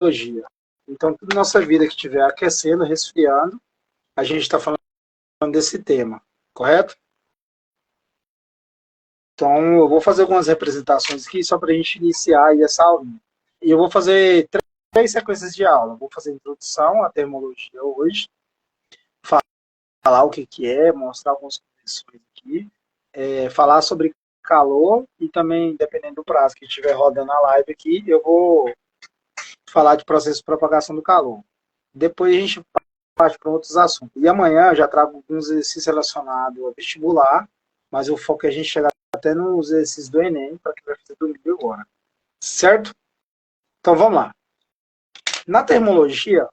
termologia. Então, toda nossa vida que estiver aquecendo, resfriando, a gente está falando desse tema, correto? Então, eu vou fazer algumas representações aqui só para a gente iniciar aí essa aula. E eu vou fazer três sequências de aula. Vou fazer a introdução à termologia hoje, falar o que é, mostrar algumas convenções aqui, falar sobre calor e também, dependendo do prazo que estiver rodando a live aqui, eu vou falar de processo de propagação do calor. Depois a gente parte para outros assuntos. E amanhã eu já trago alguns exercícios relacionados ao vestibular, mas o foco é a gente chegar até nos exercícios do Enem, para que vai fazer domingo agora. Certo? Então vamos lá. Na termologia, vou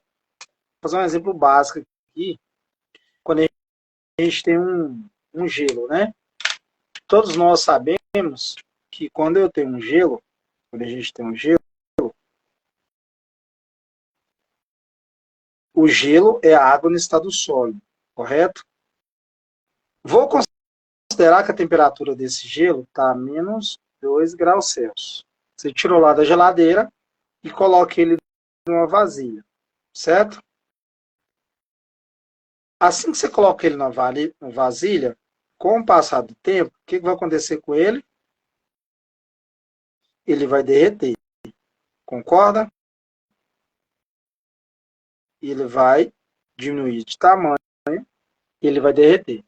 fazer um exemplo básico aqui. Quando a gente tem um gelo, né? Todos nós sabemos que quando eu tenho um gelo, quando a gente tem um gelo, o gelo é a água no estado sólido, correto? Vou considerar que a temperatura desse gelo está a menos 2 graus Celsius. Você tirou lá da geladeira e coloca ele numa vasilha, certo? Assim que você coloca ele na vasilha, com o passar do tempo, o que vai acontecer com ele? Ele vai derreter, concorda? Ele vai diminuir de tamanho e ele vai derreter.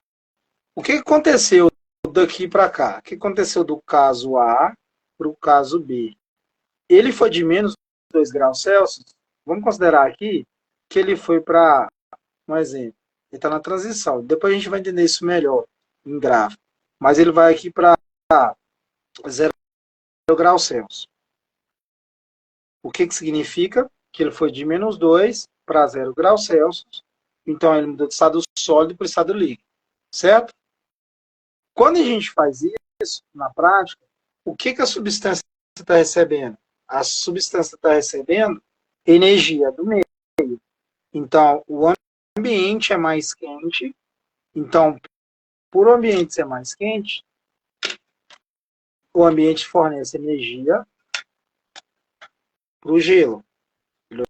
O que aconteceu daqui para cá? O que aconteceu do caso A para o caso B? Ele foi de menos 2 graus Celsius. Vamos considerar aqui que ele foi para, um exemplo, ele está na transição. Depois a gente vai entender isso melhor em gráfico. Mas ele vai aqui para 0 graus Celsius. O que significa? Que ele foi de menos 2 para 0 graus Celsius. Então ele mudou de estado sólido para estado líquido. Certo? Quando a gente faz isso na prática, o que a substância está recebendo? A substância está recebendo energia do meio. Então, o ambiente é mais quente. Então, por o ambiente ser mais quente, o ambiente fornece energia para o gelo. Ele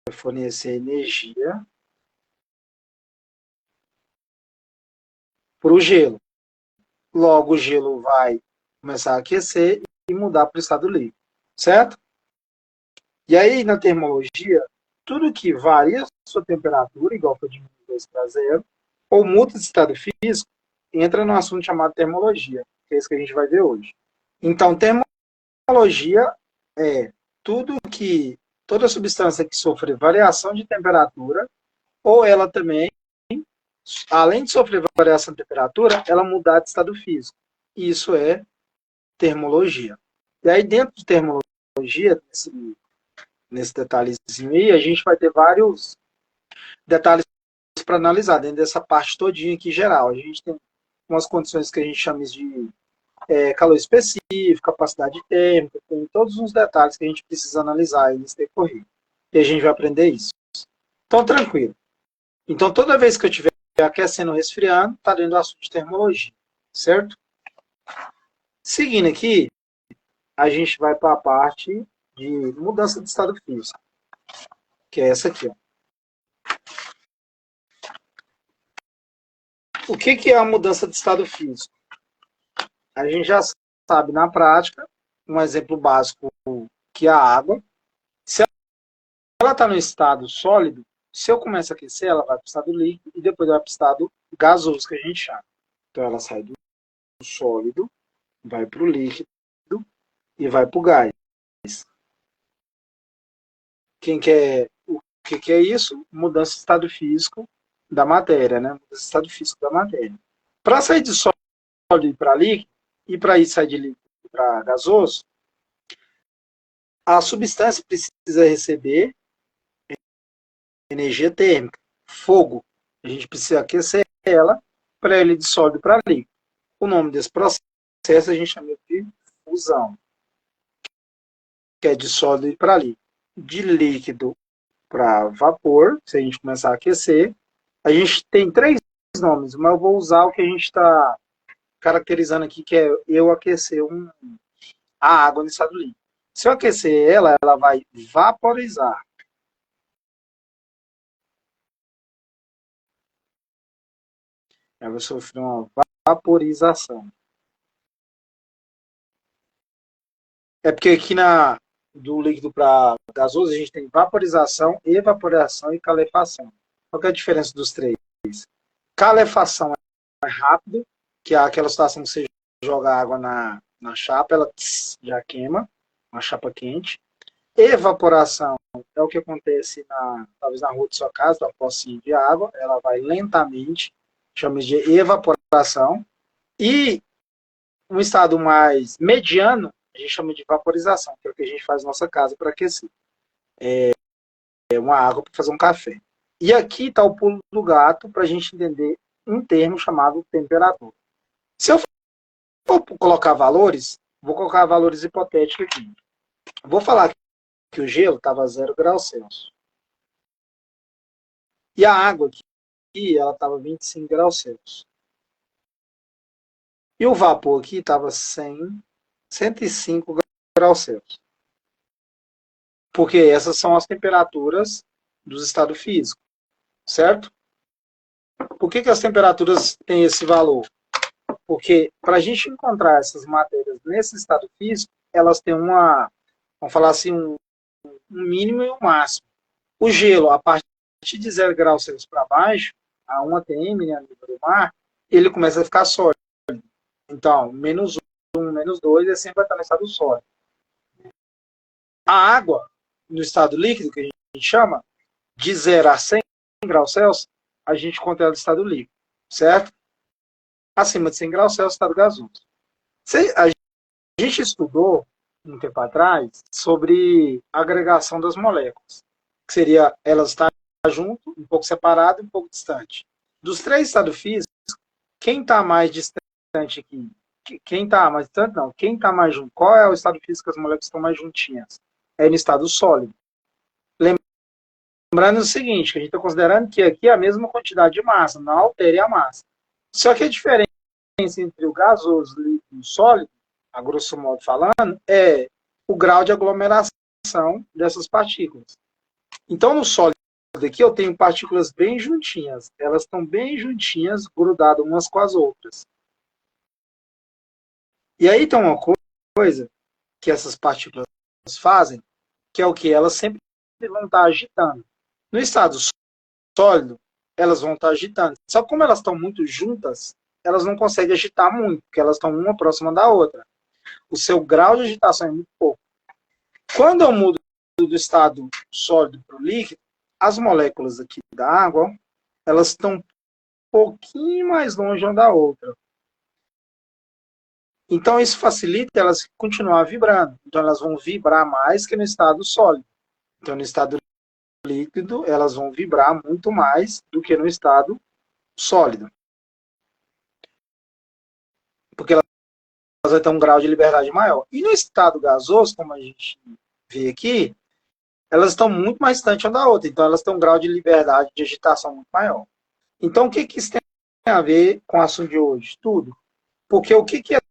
vai fornecer energia para o gelo. Logo, o gelo vai começar a aquecer e mudar para o estado líquido. Certo? E aí, na termologia, tudo que varia a sua temperatura, igual foi de 2 para 0, ou muda de estado físico, entra no assunto chamado termologia, que é isso que a gente vai ver hoje. Então, termologia é toda substância que sofre variação de temperatura, ou ela também, além de sofrer variação de temperatura, ela mudar de estado físico. Isso é termologia. E aí, dentro de termologia, nesse detalhezinho aí, a gente vai ter vários detalhes para analisar dentro dessa parte todinha aqui geral. A gente tem umas condições que a gente chama de calor específico, capacidade térmica, tem todos os detalhes que a gente precisa analisar aí nesse decorrer. E a gente vai aprender isso. Então, tranquilo. Então, toda vez que eu estiver aquecendo ou resfriando, está dentro do assunto de termologia, certo? Seguindo aqui, a gente vai para a parte de mudança de estado físico, que é essa aqui, ó. O que é a mudança de estado físico? A gente já sabe na prática, um exemplo básico, que é a água. Se ela está no estado sólido, se eu começo a aquecer, ela vai para o estado líquido e depois vai para o estado gasoso, que a gente chama. Então ela sai do sólido, vai para o líquido e vai para o gás. Quem quer o que é isso? Mudança de estado físico da matéria, né? Mudança de estado físico da matéria. Para sair de sólido para líquido, e para ir sair de líquido para gasoso, a substância precisa receber energia térmica, fogo. A gente precisa aquecer ela para ele de sólido para líquido. O nome desse processo a gente chama de fusão, que é de sólido para líquido. De líquido para vapor, se a gente começar a aquecer, a gente tem 3 nomes, mas eu vou usar o que a gente está caracterizando aqui, que é eu aquecer a água no estado líquido. Se eu aquecer ela, ela vai vaporizar. Ela vai sofrer uma vaporização. É porque aqui do líquido para gasoso a gente tem vaporização, evaporação e calefação. Qual que é a diferença dos três? Calefação é rápido, que é aquela situação que você joga água na chapa, ela já queima, uma chapa quente. Evaporação é o que acontece talvez na rua de sua casa, uma pocinha de água, ela vai lentamente, chamamos de evaporação. E um estado mais mediano, a gente chama de vaporização, que é o que a gente faz na nossa casa para aquecer. É uma água para fazer um café. E aqui está o pulo do gato para a gente entender um termo chamado temperatura. Se eu for colocar valores, vou colocar valores hipotéticos aqui. Vou falar que o gelo estava a 0 graus Celsius. E a água aqui, ela estava 25 graus Celsius. E o vapor aqui estava 105 graus Celsius. Porque essas são as temperaturas dos estados físicos, certo? Por que as temperaturas têm esse valor? Porque para a gente encontrar essas matérias nesse estado físico, elas têm vamos falar assim, um mínimo e um máximo. O gelo, a partir de 0 graus Celsius para baixo, a 1 atm, né, nível do mar, ele começa a ficar sólido. Então, menos 1, menos 2, ele sempre vai estar no estado sólido. A água, no estado líquido, que a gente chama, de 0 a 100 graus Celsius, a gente conta ela no estado líquido, certo? Acima de 100 graus Celsius, estado gasoso. A gente estudou, um tempo atrás, sobre a agregação das moléculas, que seria elas estar junto, um pouco separado e um pouco distante. Dos três estados físicos, quem está mais distante aqui? Quem está mais distante? Não. Quem está mais junto? Qual é o estado físico que as moléculas estão mais juntinhas? É no estado sólido. Lembrando o seguinte, que a gente está considerando que aqui é a mesma quantidade de massa, não altere a massa. Só que a diferença entre o gasoso, líquido e o sólido, a grosso modo falando, é o grau de aglomeração dessas partículas. Então, no sólido aqui eu tenho partículas bem juntinhas. Elas estão bem juntinhas, grudadas umas com as outras. E aí tem uma coisa que essas partículas fazem, que é o que? Elas sempre vão estar agitando. No estado sólido, elas vão estar agitando. Só que como elas estão muito juntas, elas não conseguem agitar muito, porque elas estão uma próxima da outra. O seu grau de agitação é muito pouco. Quando eu mudo do estado sólido para o líquido, as moléculas aqui da água, elas estão um pouquinho mais longe uma da outra. Então, isso facilita elas continuar vibrando. Então, elas vão vibrar mais que no estado sólido. Então, no estado líquido, elas vão vibrar muito mais do que no estado sólido. Porque elas vão ter um grau de liberdade maior. E no estado gasoso, como a gente vê aqui, elas estão muito mais distantes uma da outra. Então, elas têm um grau de liberdade de agitação muito maior. Então, o que isso tem a ver com o assunto de hoje? Tudo. Porque o que é a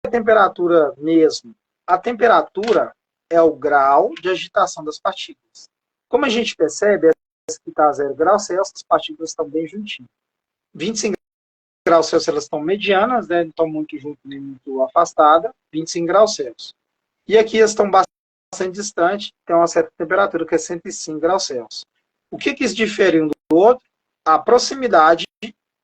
temperatura mesmo? A temperatura é o grau de agitação das partículas. Como a gente percebe, essa que está a 0 graus Celsius, as partículas estão bem juntinhas. 25 graus Celsius elas estão medianas, né? Não estão muito juntas nem muito afastadas, 25 graus Celsius. E aqui elas estão bastante distantes, tem uma certa temperatura que é 105 graus Celsius. O que isso difere um do outro? A proximidade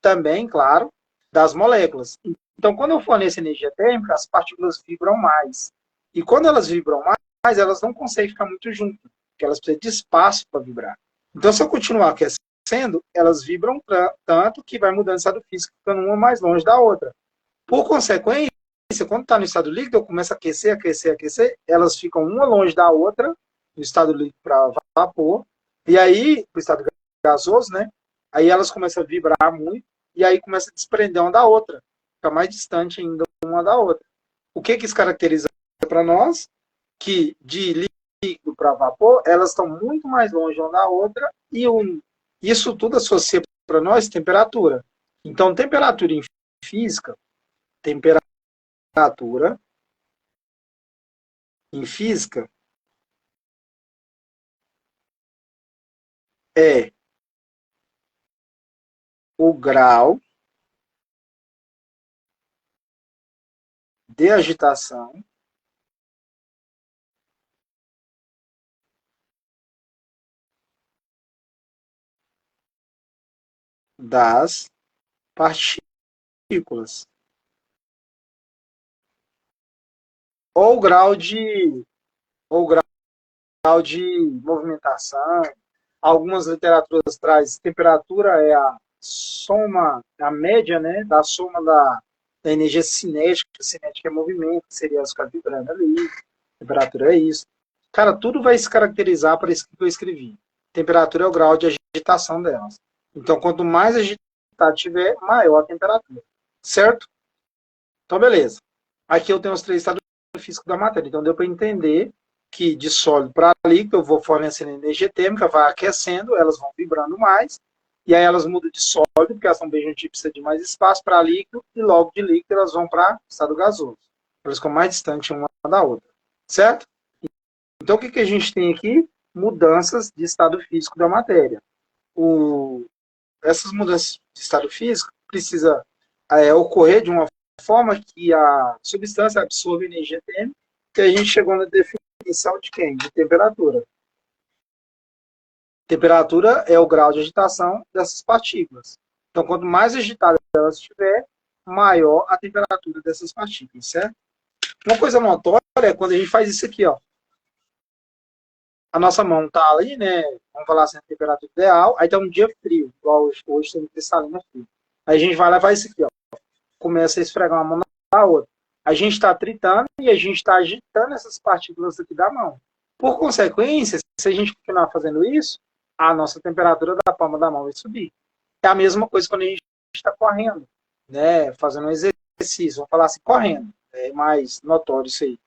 também, claro, das moléculas. Então, quando eu forneço energia térmica, as partículas vibram mais. E quando elas vibram mais, elas não conseguem ficar muito juntas, porque elas precisam de espaço para vibrar. Então, se eu continuar aquecendo, elas vibram tanto que vai mudando o estado físico, ficando uma mais longe da outra. Por consequência, quando está no estado líquido, eu começo a aquecer, elas ficam uma longe da outra, no estado líquido para vapor, e aí, para o estado gasoso, né? Aí elas começam a vibrar muito, e aí começa a desprender uma da outra, fica mais distante ainda uma da outra. O que isso caracteriza para nós? Que de líquido para vapor, elas estão muito mais longe uma da outra, e isso tudo associa para nós temperatura. Então, temperatura em física, temperatura em física é o grau de agitação das partículas. Ou ou grau de movimentação. Algumas literaturas traz temperatura é a soma, a média, né, da soma da energia cinética. Cinética é movimento, que seria ficar vibrando ali. Temperatura é isso. Cara, tudo vai se caracterizar para isso que eu escrevi. Temperatura é o grau de agitação delas. Então, quanto mais agitado tiver, maior a temperatura. Certo? Então, beleza. Aqui eu tenho os três estados físicos da matéria. Então, deu para entender que de sólido para líquido eu vou fornecendo energia térmica, vai aquecendo, elas vão vibrando mais, e aí elas mudam de sólido, porque elas são bem juntinhas, precisa de mais espaço para líquido, e logo de líquido elas vão para estado gasoso. Elas ficam mais distantes uma da outra. Certo? Então, o que a gente tem aqui? Mudanças de estado físico da matéria. Essas mudanças de estado físico precisa ocorrer de uma forma que a substância absorva energia térmica, que a gente chegou na definição de quem? De temperatura. Temperatura é o grau de agitação dessas partículas. Então, quanto mais agitada elas estiver, maior a temperatura dessas partículas, certo? Uma coisa notória é quando a gente faz isso aqui, ó. A nossa mão tá ali, né? Vamos falar assim, a temperatura ideal. Aí tá um dia frio, igual hoje tem cristalina frio. Aí a gente vai lá e faz isso aqui, ó. Começa a esfregar uma mão na outra. A gente está tritando e a gente está agitando essas partículas aqui da mão. Por consequência, se a gente continuar fazendo isso, a nossa temperatura da palma da mão vai subir. É a mesma coisa quando a gente está correndo, né? Fazendo um exercício, vamos falar assim, correndo. É mais notório isso aí.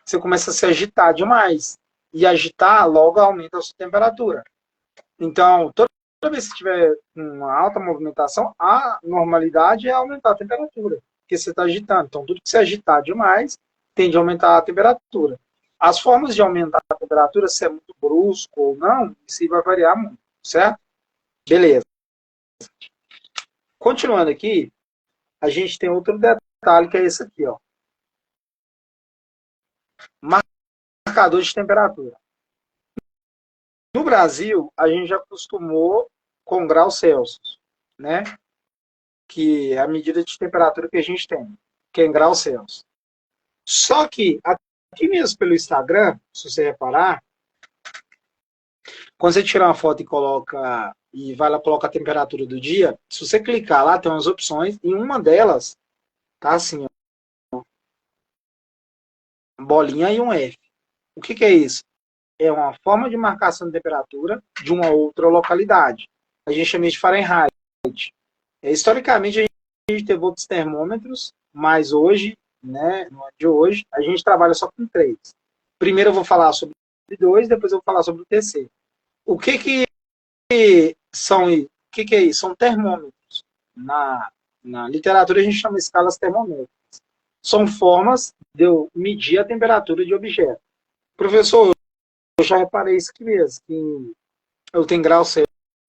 Você começa a se agitar demais. E agitar logo aumenta a sua temperatura. Então, toda vez que tiver uma alta movimentação, a normalidade é aumentar a temperatura, porque você está agitando. Então, tudo que você agitar demais tende a aumentar a temperatura. As formas de aumentar a temperatura, se é muito brusco ou não, isso vai variar muito, certo? Beleza. Continuando aqui, a gente tem outro detalhe que é esse aqui, ó. Marcador de temperatura. No Brasil, a gente já acostumou com graus Celsius, né? Que é a medida de temperatura que a gente tem, que é em graus Celsius. Só que aqui mesmo pelo Instagram, se você reparar, quando você tirar uma foto e coloca e vai lá coloca a temperatura do dia, se você clicar lá tem umas opções e uma delas tá assim, ó, bolinha e um F. O que é isso? É uma forma de marcação de temperatura de uma outra localidade. A gente chama de Fahrenheit. Historicamente, a gente teve outros termômetros, mas hoje, né, no ano de hoje, a gente trabalha só com três. Primeiro eu vou falar sobre dois, depois eu vou falar sobre o terceiro. O que são, o que é isso? São termômetros. Na literatura a gente chama de escalas termômetras. São formas de eu medir a temperatura de objeto. Professor, eu já reparei isso aqui mesmo, que eu tenho graus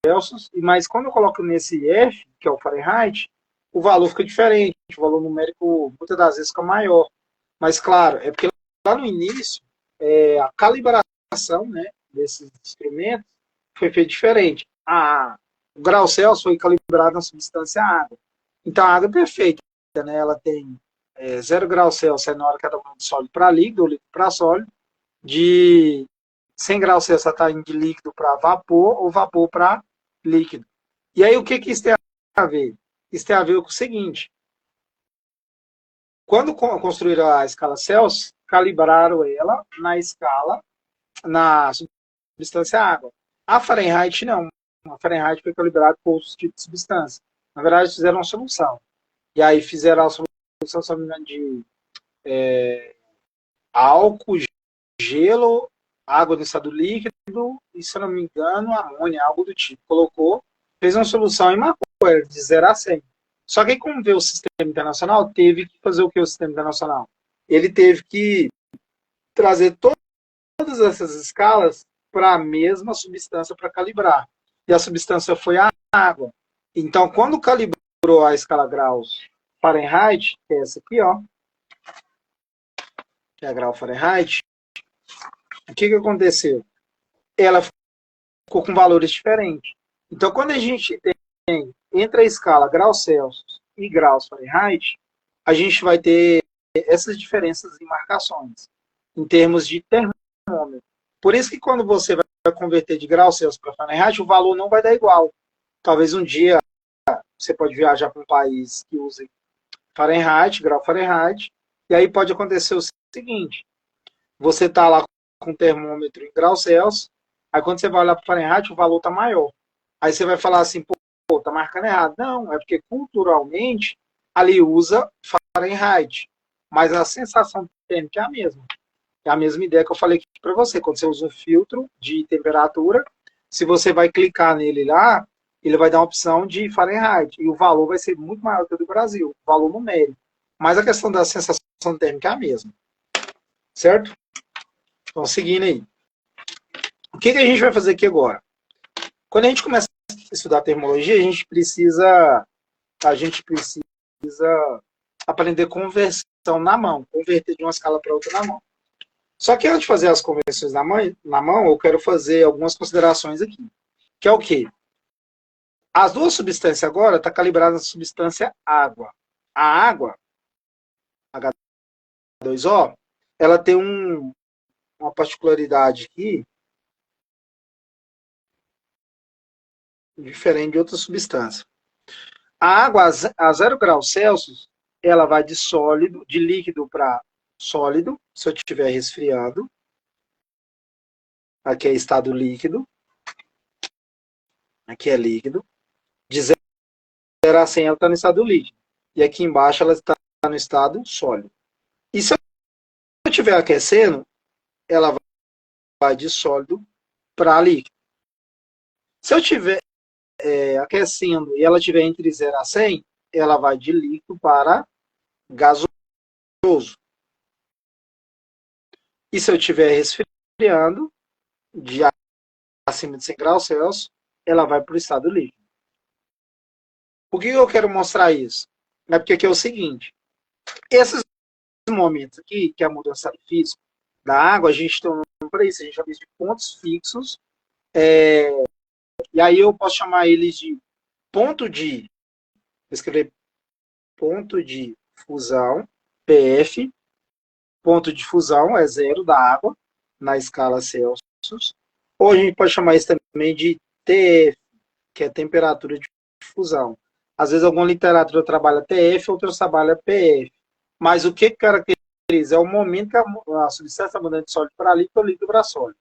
Celsius, mas quando eu coloco nesse F, que é o Fahrenheit, o valor fica diferente, o valor numérico muitas das vezes fica maior. Mas, claro, é porque lá no início, a calibração, né, desses instrumentos foi feita diferente. O grau Celsius foi calibrado na substância água. Então, a água é perfeita, né? Ela tem 0 graus Celsius na hora que ela está de sólido para líquido, ou líquido para sólido, de 100 graus Celsius ela está indo de líquido para vapor, ou vapor para líquido. E aí, o que isso tem a ver? Isso tem a ver com o seguinte: quando construíram a escala Celsius, calibraram ela na substância água. A Fahrenheit não. A Fahrenheit foi calibrada com outros tipos de substância. Na verdade, fizeram uma solução. E aí fizeram a solução, se não me engano, de álcool, gelo, água no estado líquido e, se não me engano, amônia, algo do tipo. Colocou, fez uma solução e marcou de 0 a 100. Só que aí, como veio o sistema internacional, teve que fazer o que o sistema internacional? Ele teve que trazer todas essas escalas para a mesma substância para calibrar. e a substância foi a água. Então, quando calibrou a escala graus Fahrenheit, que é essa aqui, ó, que é a grau Fahrenheit, o que aconteceu? Ela ficou com valores diferentes. Então, quando a gente tem entre a escala graus Celsius e graus Fahrenheit, a gente vai ter essas diferenças em marcações, em termos de termômetro. Por isso que quando você vai converter de graus Celsius para Fahrenheit, o valor não vai dar igual. Talvez um dia você pode viajar para um país que use Fahrenheit, grau Fahrenheit, e aí pode acontecer o seguinte, você está lá com o termômetro em graus Celsius, aí quando você vai olhar para Fahrenheit, o valor está maior. Aí você vai falar assim, pô, tá marcando errado. Não, é porque culturalmente ali usa Fahrenheit, mas a sensação térmica é a mesma. É a mesma ideia que eu falei aqui para você. Quando você usa um filtro de temperatura, se você vai clicar nele lá, ele vai dar uma opção de Fahrenheit. E o valor vai ser muito maior que o do Brasil, o valor numérico. Mas a questão da sensação térmica é a mesma. Certo? Então, seguindo aí. O que a gente vai fazer aqui agora? Quando a gente começa a estudar termologia, a gente precisa aprender conversão na mão, converter de uma escala para outra na mão. Só que antes de fazer as conversões na mão, eu quero fazer algumas considerações aqui. Que é o quê? As duas substâncias agora estão calibradas na substância água. A água, H2O, ela tem uma particularidade aqui diferente de outras substâncias. A água a 0 graus Celsius, ela vai de sólido, de líquido para sólido, se eu estiver resfriando. Aqui é estado líquido. Aqui é líquido. De 0 a 100 ela está no estado líquido. E aqui embaixo ela está no estado sólido. E se eu estiver aquecendo, ela vai de sólido para líquido. Se eu estiver aquecendo e ela estiver entre 0 a 100, ela vai de líquido para gasoso. E se eu estiver resfriando, de acima de 100 graus Celsius, ela vai para o estado líquido. Por que eu quero mostrar isso? É porque aqui é o seguinte, esses momentos aqui, que é a mudança de físico da água, a gente tem um nome para isso, a gente chama isso de pontos fixos, e aí eu posso chamar eles de ponto de, vou escrever ponto de fusão, PF, ponto de fusão é 0 da água, na escala Celsius, ou a gente pode chamar isso também de TF, que é temperatura de fusão. Às vezes alguma literatura trabalha TF, outra trabalha PF. Mas o que caracteriza é o momento que a substância está mudando de sólido para líquido ou líquido para sólido.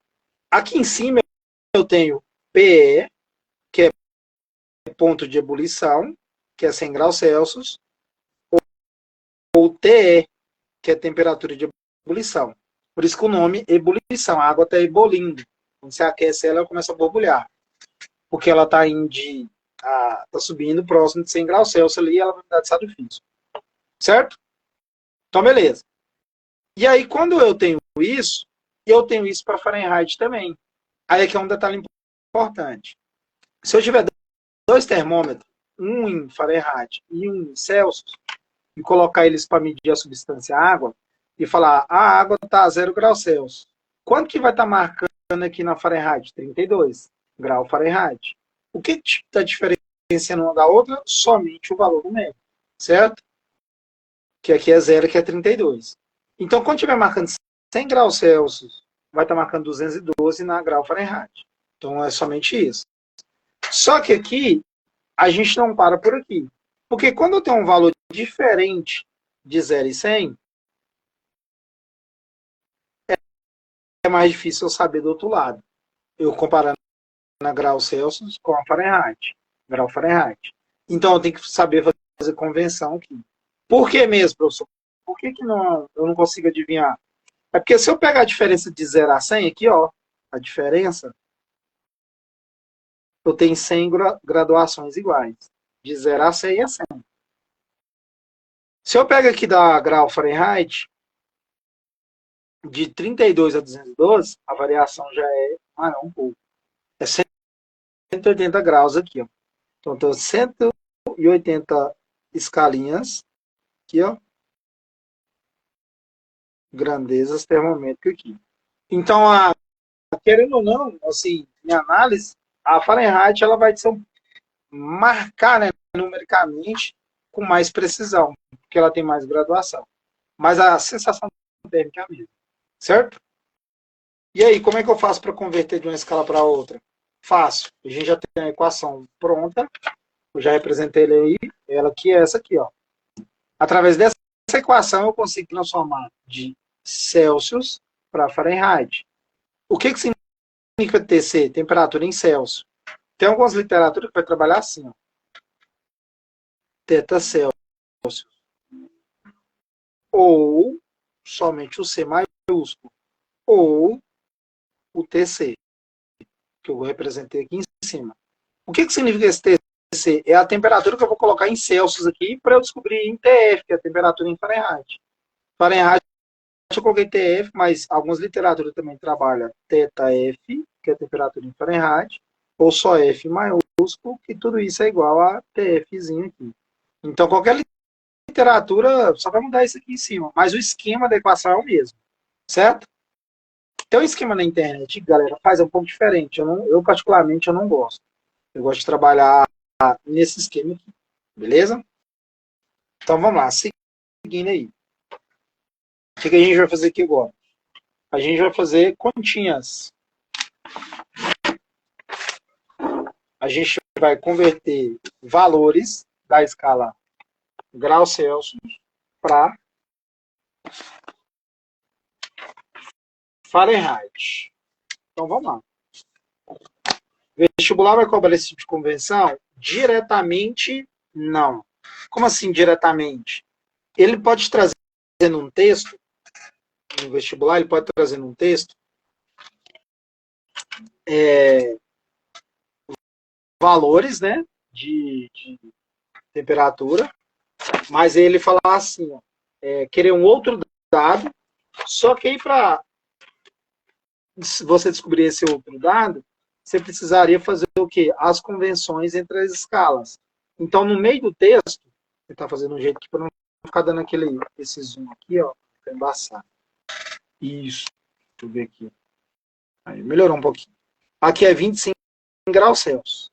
Aqui em cima eu tenho PE, que é ponto de ebulição, que é 100 graus Celsius, ou TE, que é temperatura de ebulição. Por isso que o nome ebulição, a água está ebolindo. Quando você aquece ela começa a borbulhar. Porque ela está tá subindo próximo de 100 graus Celsius ali, ela vai mudar de estado físico. Certo? Então, beleza. E aí, quando eu tenho isso para Fahrenheit também. Aí aqui é um detalhe importante. Se eu tiver dois termômetros, um em Fahrenheit e um em Celsius, e colocar eles para medir a substância água, e falar, a água está a 0 graus Celsius. Quanto que vai estar marcando aqui na Fahrenheit? 32 graus Fahrenheit. O que está diferenciando uma da outra? Somente o valor numérico, certo? Que aqui é 0, que é 32. Então, quando estiver marcando 100 graus Celsius, vai estar marcando 212 na grau Fahrenheit. Então, é somente isso. Só que aqui, a gente não para por aqui. Porque quando eu tenho um valor diferente de 0 e 100, é mais difícil eu saber do outro lado. Eu comparando na grau Celsius com a Fahrenheit. Grau Fahrenheit. Então, eu tenho que saber fazer convenção aqui. Por que mesmo, professor? Por que eu não consigo adivinhar? É porque se eu pegar a diferença de 0 a 100, aqui, ó, a diferença, eu tenho 100 graduações iguais. De 0 a 100 é 100. Se eu pego aqui da grau Fahrenheit, de 32 a 212, a variação já é maior um pouco. É 180 graus aqui, ó. Então, eu tenho 180 escalinhas aqui, ó. Grandezas termômetro aqui. Então, querendo ou não, assim, em análise, a Fahrenheit ela vai marcar, né, numericamente com mais precisão, porque ela tem mais graduação. Mas a sensação térmica é a mesma, certo? E aí, como é que eu faço para converter de uma escala para outra? Fácil. A gente já tem a equação pronta, eu já representei ela aí, ela que é essa aqui, ó. Através dessa equação eu consigo transformar de Celsius para Fahrenheit. O que significa TC? Temperatura em Celsius. Tem algumas literaturas que vai trabalhar assim, ó. Teta Celsius. Ou somente o C maiúsculo. Ou o TC, que eu representei aqui em cima. O que significa esse TC? É a temperatura que eu vou colocar em Celsius aqui para eu descobrir em TF, que é a temperatura em Fahrenheit. Fahrenheit eu coloquei TF, mas algumas literaturas também trabalham teta F, que é a temperatura em Fahrenheit, ou só F maiúsculo, que tudo isso é igual a TFzinho aqui. Então, qualquer literatura só vai mudar isso aqui em cima, mas o esquema da equação é o mesmo, certo? Tem um esquema na internet, galera, faz um pouco diferente. Eu particularmente, eu não gosto. Eu gosto de trabalhar nesse esquema aqui, beleza? Então, vamos lá, seguindo aí. O que a gente vai fazer aqui agora? A gente vai fazer continhas. A gente vai converter valores da escala graus Celsius para Fahrenheit. Então, vamos lá. O vestibular vai cobrar esse tipo de conversão? Diretamente, não. Como assim diretamente? Ele pode trazer num texto, no vestibular, ele pode trazer num texto valores, né, de temperatura, mas ele falar assim, ó, querer um outro dado, só que aí para você descobrir esse outro dado, você precisaria fazer o quê? As convenções entre as escalas. Então, no meio do texto, você está fazendo um jeito aqui para não ficar dando esse zoom aqui, ó, para embaçar. Isso. Deixa eu ver aqui. Aí, melhorou um pouquinho. Aqui é 25 graus Celsius.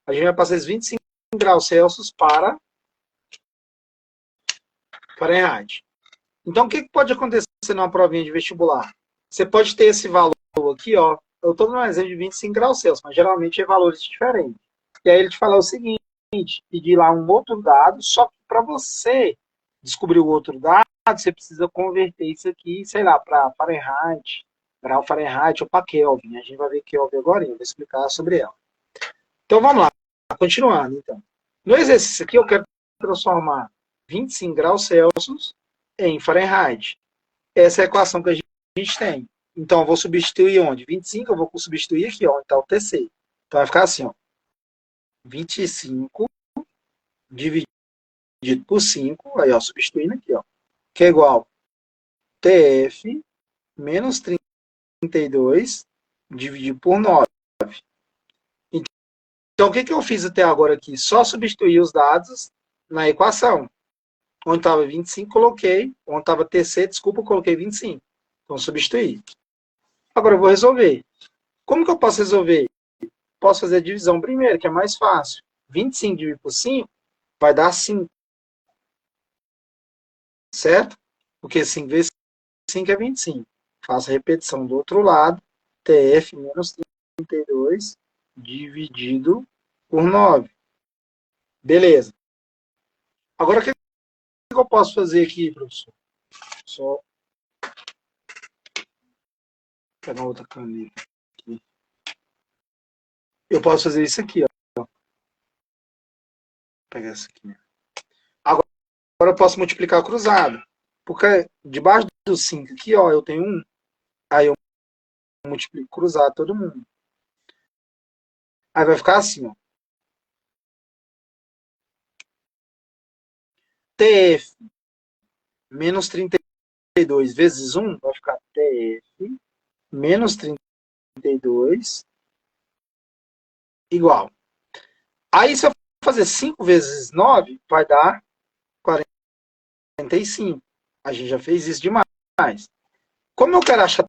A gente vai passar esses 25 graus Celsius para Fahrenheit. Então, o que pode acontecer numa provinha de vestibular? Você pode ter esse valor aqui, ó. Eu estou dando um exemplo de 25 graus Celsius, mas geralmente é valores diferentes. E aí ele te fala o seguinte, pedir lá um outro dado, só que para você descobrir o outro dado, você precisa converter isso aqui, sei lá, para Fahrenheit, grau Fahrenheit ou para Kelvin. A gente vai ver Kelvin agora, eu vou explicar sobre ela. Então vamos lá, continuando então. No exercício aqui eu quero transformar 25 graus Celsius em Fahrenheit. Essa é a equação que a gente tem. Então, eu vou substituir onde? 25, eu vou substituir aqui, ó, onde está o TC. Então, vai ficar assim, ó. 25 dividido por 5, aí, ó, substituindo aqui, ó. Que é igual a TF menos 32 dividido por 9. Então, o que eu fiz até agora aqui? Só substituir os dados na equação. Onde estava 25, coloquei. Onde estava TC, desculpa, coloquei 25. Então, substituir. Agora eu vou resolver. Como que eu posso resolver? Posso fazer a divisão primeiro, que é mais fácil. 25 dividido por 5 vai dar 5. Certo? Porque 5 vezes 5 é 25. Faço a repetição do outro lado. TF menos 32 dividido por 9. Beleza. Agora, o que eu posso fazer aqui, professor? Só pegar outra caneta aqui. Eu posso fazer isso aqui, ó. Vou pegar essa aqui. Agora eu posso multiplicar cruzado. Porque debaixo do 5 aqui, ó, eu tenho 1. Aí eu multiplico cruzado todo mundo. Aí vai ficar assim, ó. TF menos 32 vezes 1 vai ficar TF menos 32 igual. Aí, se eu fazer 5 vezes 9, vai dar 45. A gente já fez isso demais. Como eu quero achar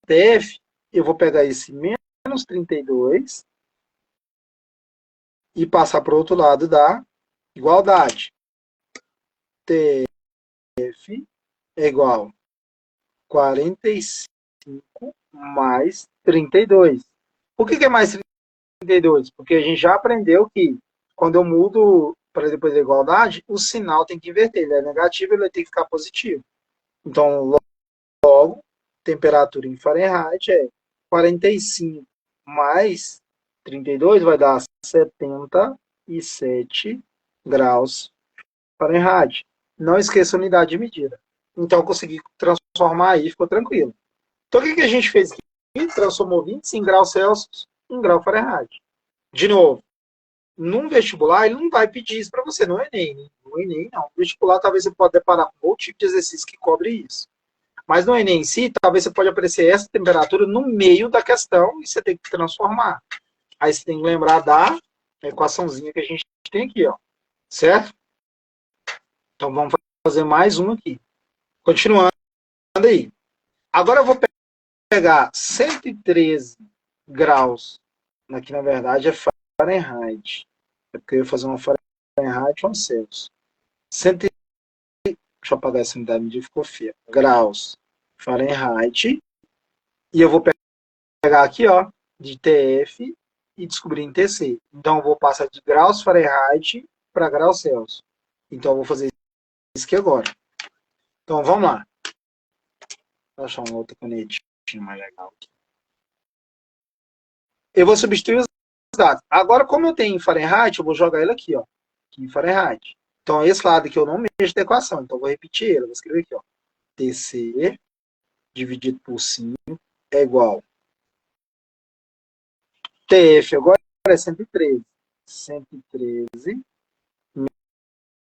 TF, eu vou pegar esse menos 32 e passar para o outro lado da igualdade. TF é igual a 45 mais 32. Por que é mais 32? Porque a gente já aprendeu que quando eu mudo para depois da igualdade, o sinal tem que inverter. Ele é negativo, ele tem que ficar positivo. Então, logo, temperatura em Fahrenheit é 45 mais 32 vai dar 77 graus Fahrenheit. Não esqueça a unidade de medida. Então, eu consegui transformar aí, ficou tranquilo. Então, o que a gente fez aqui? Transformou 25 graus Celsius em grau Fahrenheit. De novo, num vestibular, ele não vai pedir isso para você, no Enem. Né? No Enem, não. No vestibular, talvez você pode deparar com outro tipo de exercício que cobre isso. Mas no Enem em si, talvez você pode aparecer essa temperatura no meio da questão e você tem que transformar. Aí você tem que lembrar da equaçãozinha que a gente tem aqui, ó. Certo? Então vamos fazer mais uma aqui. Continuando aí. Agora eu vou pegar 113 graus. Aqui, na verdade, é Fahrenheit. É porque eu ia fazer uma Fahrenheit ou um Celsius. 100, deixa eu apagar essa unidade de medida, ficou feia. Graus Fahrenheit. E eu vou pegar aqui, ó, de TF e descobrir em TC. Então, eu vou passar de graus Fahrenheit para graus Celsius. Então, eu vou fazer isso aqui agora. Então, vamos lá. Vou achar um outro canetinho mais legal aqui. Eu vou substituir os dados. Agora, como eu tenho em Fahrenheit, eu vou jogar ele aqui, ó. Aqui em Fahrenheit. Então, esse lado aqui eu não mexo da equação. Então, eu vou repetir ele. Eu vou escrever aqui, ó. TC dividido por 5 é igual. TF agora é 113. 113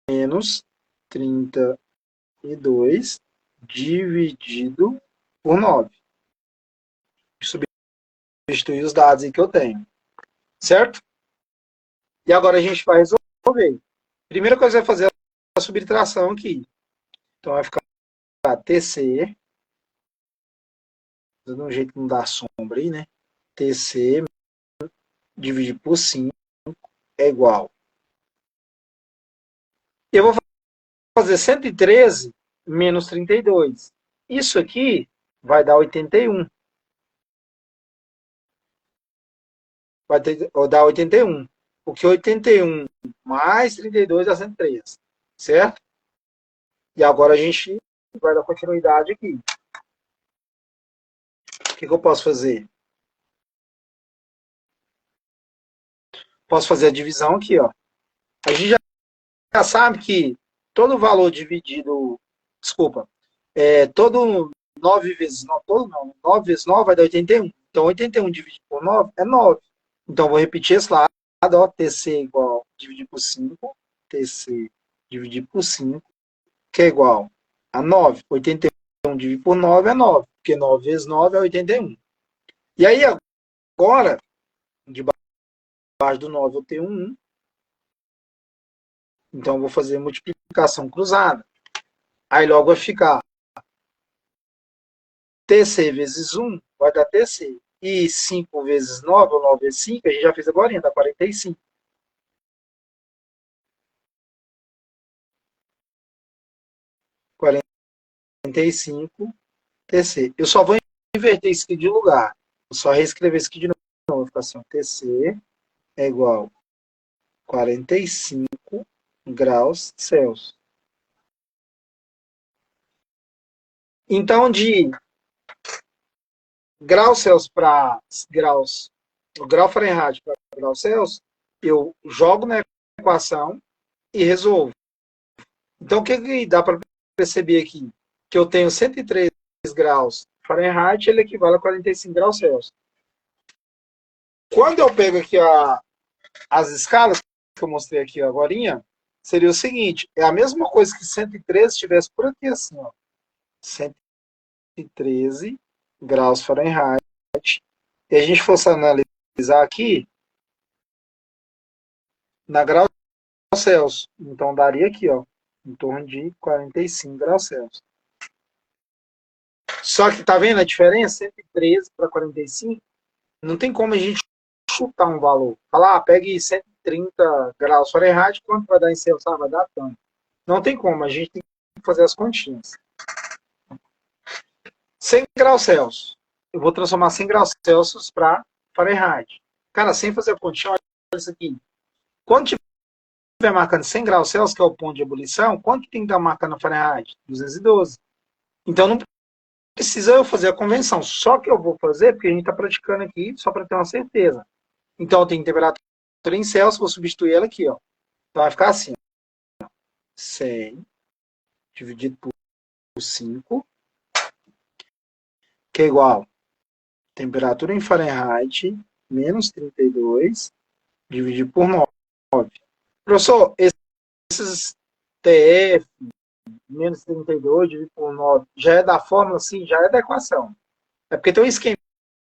menos 32 dividido por 9. Substituir os dados aí que eu tenho. Certo? E agora a gente vai resolver. Primeira coisa que vai fazer é a subtração aqui. Então vai ficar TC, de um jeito que não dá sombra aí, né? TC dividido por 5 é igual. Eu vou fazer 113 menos 32. Isso aqui vai dar 81. Vai dar 81. Porque 81 mais 32 dá 103. Certo? E agora a gente vai dar continuidade aqui. O que eu posso fazer? Posso fazer a divisão aqui, ó. A gente já sabe que todo valor dividido, desculpa, todo 9 vezes 9, todo não, 9 vezes 9 vai dar 81. Então, 81 dividido por 9 é 9. Então, vou repetir esse lado, ó, TC igual dividido por 5, TC dividido por 5, que é igual a 9. 81 dividido por 9 é 9, porque 9 vezes 9 é 81. E aí, agora, debaixo do 9 eu tenho 1. Então, eu vou fazer multiplicação cruzada. Aí logo vai ficar TC vezes 1 vai dar TC. E 5 vezes 9, ou 9 vezes 5, a gente já fez agora, dá 45. 45 TC. Eu só vou inverter isso aqui de lugar. Vou só reescrever isso aqui de novo. Vai ficar assim, TC é igual a 45 graus Celsius. Então, de graus Celsius para graus, o grau Fahrenheit para graus Celsius, eu jogo na equação e resolvo. Então, o que dá para perceber aqui? Que eu tenho 103 graus Fahrenheit, ele equivale a 45 graus Celsius. Quando eu pego aqui as escalas que eu mostrei aqui agora, seria o seguinte, é a mesma coisa que 113 estivesse por aqui assim, ó. 113 graus Fahrenheit. E a gente fosse analisar aqui, na graus Celsius. Então daria aqui, ó, em torno de 45 graus Celsius. Só que tá vendo a diferença? 113 para 45? Não tem como a gente chutar um valor. Falar, pegue 130 graus Fahrenheit, quanto vai dar em Celsius? Ah, vai dar tanto. Não tem como, a gente tem que fazer as continhas. 100 graus Celsius. Eu vou transformar 100 graus Celsius para Fahrenheit. Cara, sem fazer a continha, olha isso aqui. Quando estiver marcando 100 graus Celsius, que é o ponto de ebulição, quanto que tem que estar marcando Fahrenheit? 212. Então não precisa eu fazer a convenção. Só que eu vou fazer, porque a gente está praticando aqui, só para ter uma certeza. Então eu tenho temperatura em Celsius, vou substituir ela aqui, ó. Então vai ficar assim, ó. 100 dividido por 5, que é igual temperatura em Fahrenheit menos 32 dividido por 9. Professor, esses TF menos 32 dividido por 9 já é da fórmula, sim, já é da equação. É porque tem um esqueminha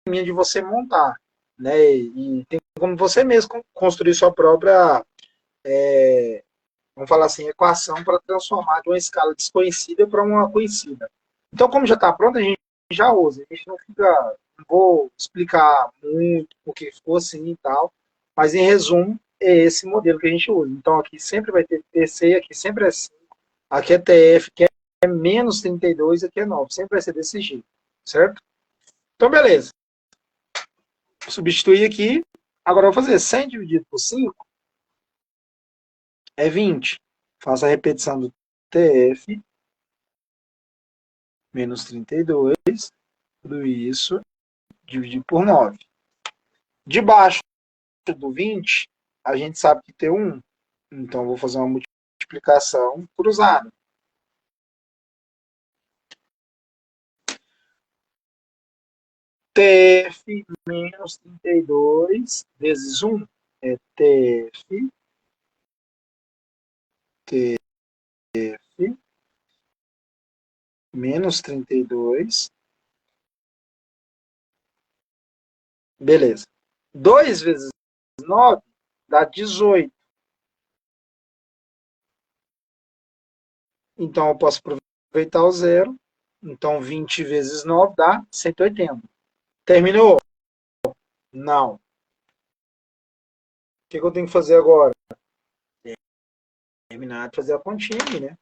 de você montar, né? E tem como você mesmo construir sua própria, vamos falar assim, equação para transformar de uma escala desconhecida para uma conhecida. Então, como já está pronto, a gente já usa. A gente não fica, não vou explicar muito porque ficou assim e tal, mas em resumo, é esse modelo que a gente usa. Então, aqui sempre vai ter TC, aqui sempre é 5, aqui é TF, que é menos 32, aqui é 9. Sempre vai ser desse jeito, certo? Então, beleza. Substituir aqui. Agora eu vou fazer 100 dividido por 5 é 20. Faço a repetição do TF menos 32, tudo isso dividido por 9. Debaixo do 20, a gente sabe que tem 1. Então eu vou fazer uma multiplicação cruzada. TF menos 32 vezes 1 é TF menos 32. Beleza. 2 vezes 9 dá 18. Então eu posso aproveitar o zero. Então 20 vezes 9 dá 180. Terminou? Não. O que eu tenho que fazer agora? Terminar de fazer a continha aí, né?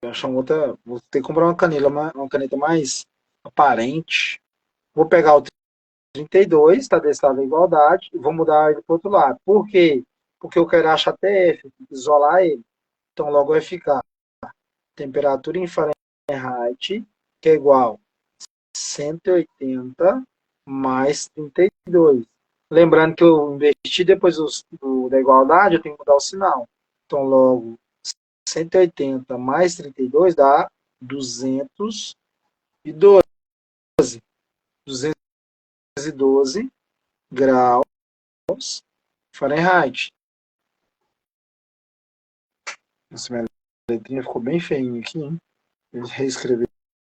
Eu acho outra. Vou ter que comprar uma caneta mais aparente. Vou pegar o 32, está desse lado da igualdade, e vou mudar ele para o outro lado. Por quê? Porque eu quero achar TF, isolar ele. Então logo vai ficar temperatura em Fahrenheit, que é igual 180 mais 32. Lembrando que eu investi depois da igualdade, eu tenho que mudar o sinal. Então, logo, 180 mais 32 dá 212. 212 graus Fahrenheit. Essa minha letrinha ficou bem feinha aqui, hein? Eu reescrevi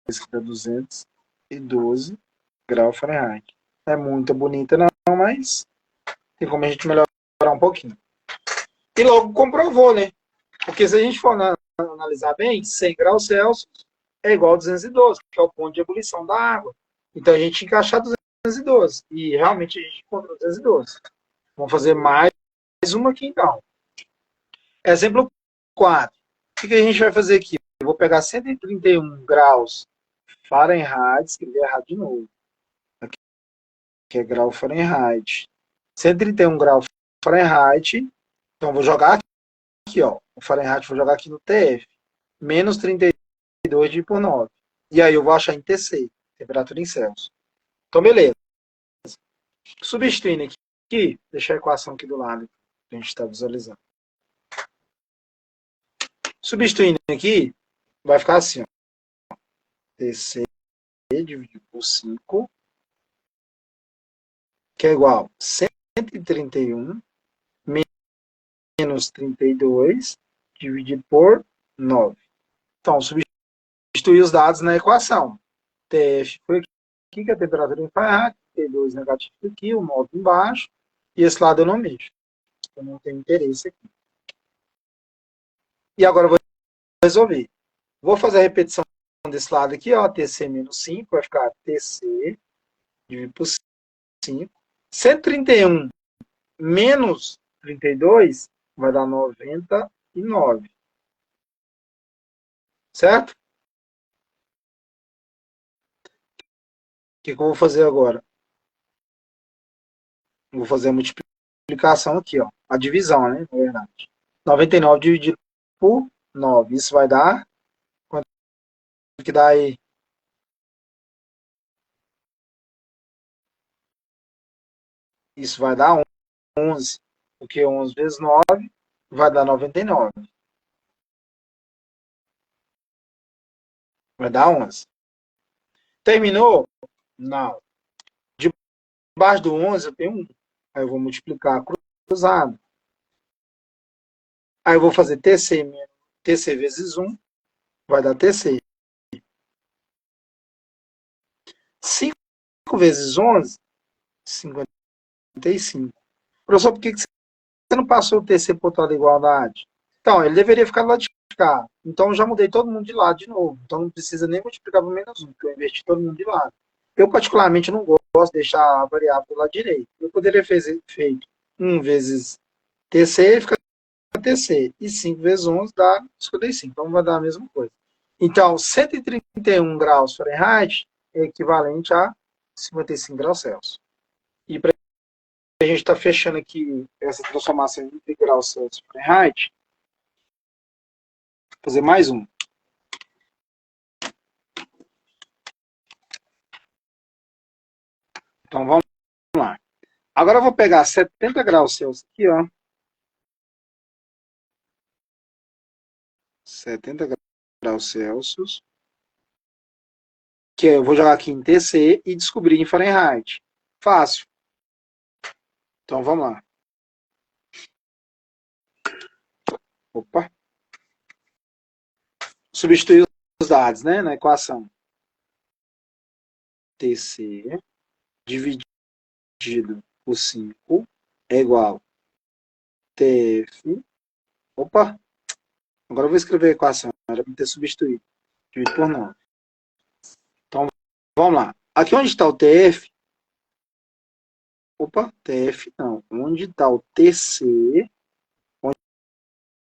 isso aqui 212 graus Fahrenheit. Não é muito bonita não, mas tem como a gente melhorar um pouquinho. E logo comprovou, né? Porque se a gente for analisar bem, 100 graus Celsius é igual a 212, que é o ponto de ebulição da água. Então a gente encaixar 212. E realmente a gente encontrou 212. Vamos fazer mais uma aqui então. Exemplo 4. O que a gente vai fazer aqui? Eu vou pegar 131 graus Fahrenheit, escrever errado de novo. Aqui é grau Fahrenheit. 131 graus Fahrenheit. Então vou jogar aqui, ó. O Fahrenheit vou jogar aqui no TF. Menos 32 dividido por 9. E aí eu vou achar em TC, temperatura em Celsius. Então, beleza. Substituindo aqui, deixa a equação aqui do lado, que a gente está visualizando. Substituindo aqui, vai ficar assim, ó. TC dividido por 5, que é igual a 131 menos 32 dividido por 9. Então, substituir os dados na equação. TF foi aqui, que é a temperatura em Fahrenheit, T2 negativo aqui, o 9 embaixo, e esse lado eu não mexo. eu não tenho interesse aqui. E agora eu vou resolver. Vou fazer a repetição desse lado aqui, ó, TC menos 5, vai ficar TC dividido por 5. 131 menos 32 vai dar 99. Certo? O que eu vou fazer agora? Eu vou fazer a multiplicação aqui, ó. A divisão, né? Na verdade. 99 dividido por 9. Isso vai dar... Quanto que dá aí? Isso vai dar 11. Porque 11 vezes 9 vai dar 99. Vai dar 11. Terminou? Não. Debaixo do 11 eu tenho 1. Aí eu vou multiplicar cruzado. Aí eu vou fazer TC vezes 1. Vai dar TC. 5 vezes 11, 55. Professor, por que você não passou o TC por toda a igualdade? Então, ele deveria ficar do lado de cá. Então, eu já mudei todo mundo de lado de novo. Então, não precisa nem multiplicar por menos 1, porque eu inverti todo mundo de lado. Eu, particularmente, não gosto de deixar a variável do lado direito. Eu poderia ter feito 1 vezes TC, fica TC. E 5 vezes 11 dá 55. Então, vai dar a mesma coisa. Então, 131 graus Fahrenheit é equivalente a 55 graus Celsius. E para a gente estar fechando aqui essa transformação em graus Celsius Fahrenheit, vou fazer mais um. Então vamos lá. Agora eu vou pegar 70 graus Celsius aqui, ó. 70 graus Celsius. Que eu vou jogar aqui em TC e descobrir em Fahrenheit. Fácil. Então vamos lá. Opa. Substituir os dados, né, na equação. TC dividido por 5 é igual a TF. Opa. Agora eu vou escrever a equação. Era para ter substituído. Dividido por 9. Então vamos lá. Aqui onde está o TF? Opa, TF não. Onde está o TC? Onde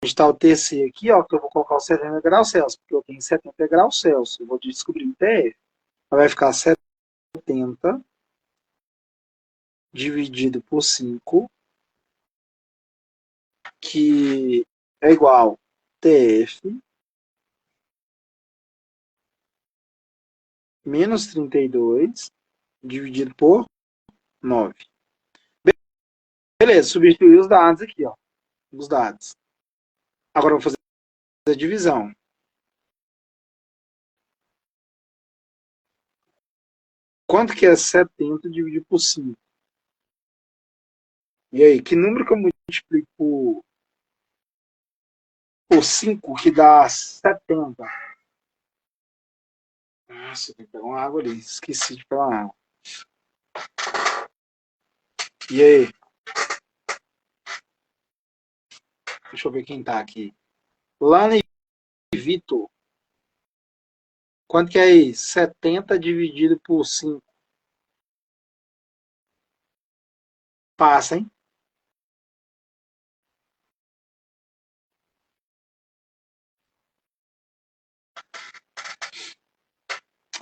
está o TC aqui, ó, que eu vou colocar o 70 graus Celsius, porque eu tenho 70 graus Celsius. Eu vou descobrir o TF. Vai ficar 70 dividido por 5, que é igual a TF menos 32 dividido por 9. Beleza, substituir os dados aqui, ó. Os dados. Agora eu vou fazer a divisão. Quanto que é 70 dividido por 5? E aí, que número que eu multiplico por 5 que dá 70? Nossa, tem que pegar uma água ali. Esqueci de pegar uma água. E aí? Deixa eu ver quem tá aqui. Lana e Vitor. Quanto que é aí? 70 dividido por 5. Passa, hein?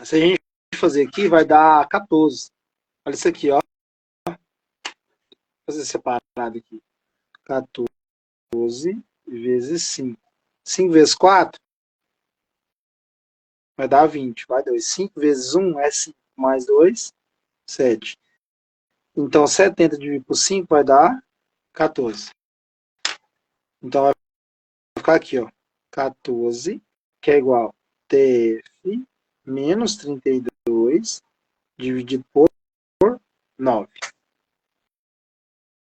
Se a gente fazer aqui, vai dar 14. Olha isso aqui, ó. Vou fazer separado aqui. 14 vezes 5. 5 vezes 4 vai dar 20. Vai 2. 5 vezes 1 é 5. Mais 2, 7. Então, 70 dividido por 5 vai dar 14. Então, vai ficar aqui, ó. 14, que é igual a TF menos 32 dividido por 9.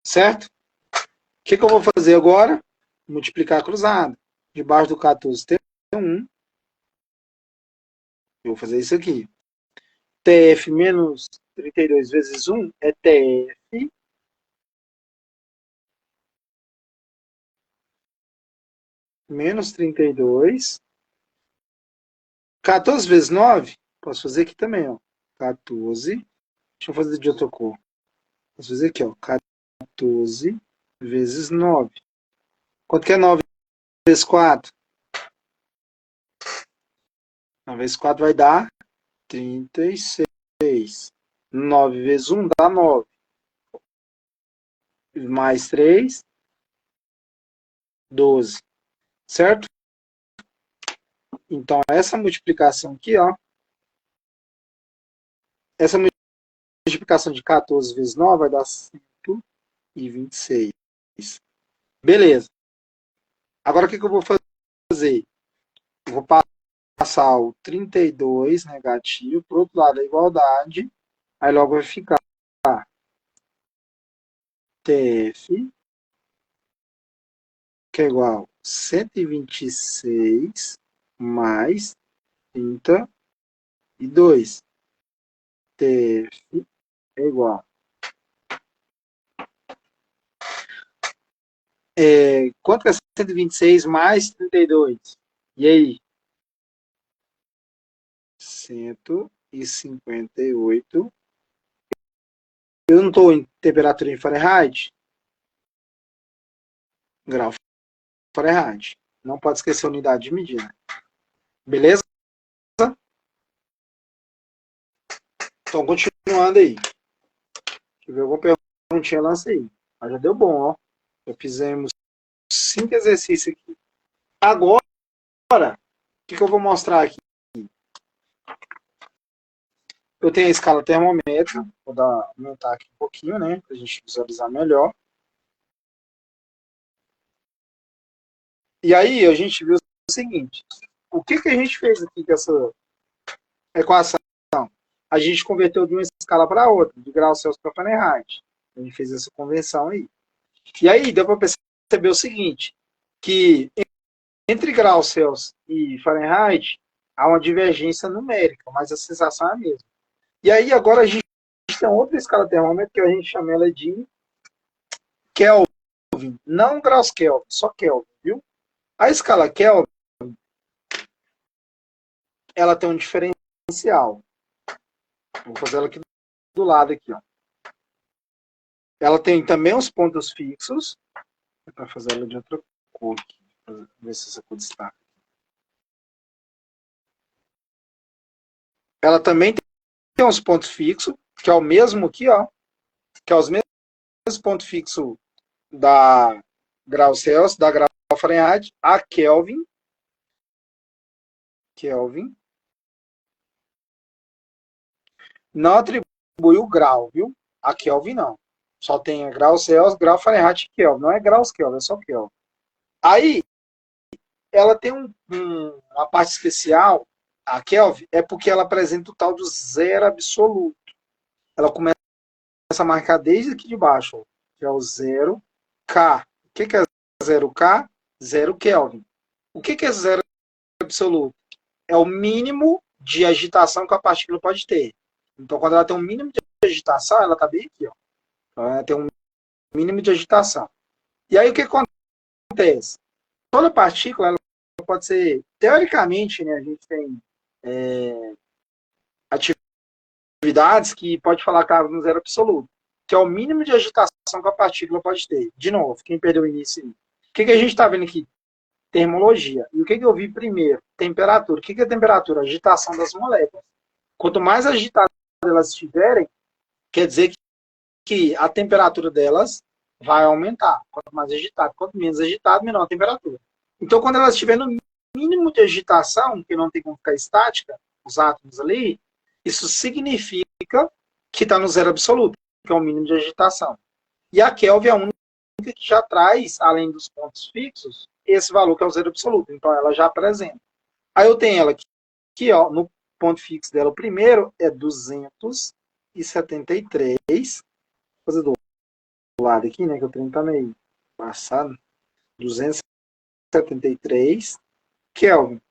Certo? O que eu vou fazer agora? Multiplicar cruzado. Debaixo do 14 tem 1. Eu vou fazer isso aqui. TF menos 32 vezes 1 é TF menos 32. 14 vezes 9, posso fazer aqui também, ó. 14. Deixa eu fazer de outra cor. Posso fazer aqui, ó. 14 vezes 9. Quanto que é 9 vezes 4? 9 vezes 4 vai dar 36. 9 vezes 1 dá 9. Mais 3, 12. Certo? Então, essa multiplicação aqui, ó. Essa multiplicação de 14 vezes 9 vai dar 126. Beleza. Agora, o que eu vou fazer? Eu vou passar o 32 negativo para o outro lado da igualdade. Aí logo vai ficar TF, que é igual a 126 mais 32. TF é igual. Quanto que é 126 mais 32? E aí? 158. Eu não estou em temperatura em Fahrenheit? Grau Fahrenheit. Não pode esquecer a unidade de medida. Beleza? Então, continuando aí. Deixa eu ver alguma perguntinha, lança aí. Mas já deu bom, ó. Já fizemos 5 exercícios aqui. Agora, o que eu vou mostrar aqui? Eu tenho a escala termômetro. Vou aumentar aqui um pouquinho, né? Para a gente visualizar melhor. E aí, a gente viu o seguinte. O que a gente fez aqui com essa equação? A gente converteu de uma escala para outra, de graus Celsius para Fahrenheit. A gente fez essa conversão aí. E aí, deu para perceber o seguinte, que entre graus Celsius e Fahrenheit, há uma divergência numérica, mas a sensação é a mesma. E aí, agora a gente tem outra escala termômetro, que a gente chama ela de Kelvin. Não graus Kelvin, só Kelvin, viu? A escala Kelvin, ela tem um diferencial. Vou fazer ela aqui do lado, aqui, ó. Ela tem também os pontos fixos. Vou fazer ela de outra cor aqui, para ver se essa cor destaca. Ela também tem os pontos fixos, que é o mesmo aqui, ó. Que é os mesmos pontos fixos da grau Celsius, da grau Fahrenheit, a Kelvin. Não atribui o grau, viu? A Kelvin não. Só tem grau Celsius, grau Fahrenheit e Kelvin. Não é graus Kelvin, é só Kelvin. Aí, ela tem uma parte especial, a Kelvin, é porque ela apresenta o tal do zero absoluto. Ela começa a marcar desde aqui de baixo, ó, que é o 0K. O que é 0K? 0 Kelvin. O que é zero absoluto? É o mínimo de agitação que a partícula pode ter. Então, quando ela tem um mínimo de agitação, ela está bem aqui, ó. Então, ela tem um mínimo de agitação. E aí, o que acontece? Toda partícula, ela pode ser, teoricamente, né, a gente tem atividades que pode falar que no zero absoluto, que é o mínimo de agitação que a partícula pode ter. De novo, quem perdeu o início? O que a gente está vendo aqui? Termologia. E o que eu vi primeiro? Temperatura. O que é temperatura? Agitação das moléculas. Quanto mais agitadas elas estiverem, quer dizer que a temperatura delas vai aumentar. Quanto mais agitado, quanto menos agitado, menor a temperatura. Então, quando elas estiverem no mínimo de agitação, que não tem como ficar estática, os átomos ali, isso significa que está no zero absoluto, que é o mínimo de agitação. E a Kelvin é a única que já traz, além dos pontos fixos, esse valor que é o zero absoluto. Então, ela já apresenta. Aí eu tenho ela aqui, ó, no ponto fixo dela, o primeiro é 273. Vou fazer do lado aqui, né, que o trem tá meio passado. 273 Kelvin,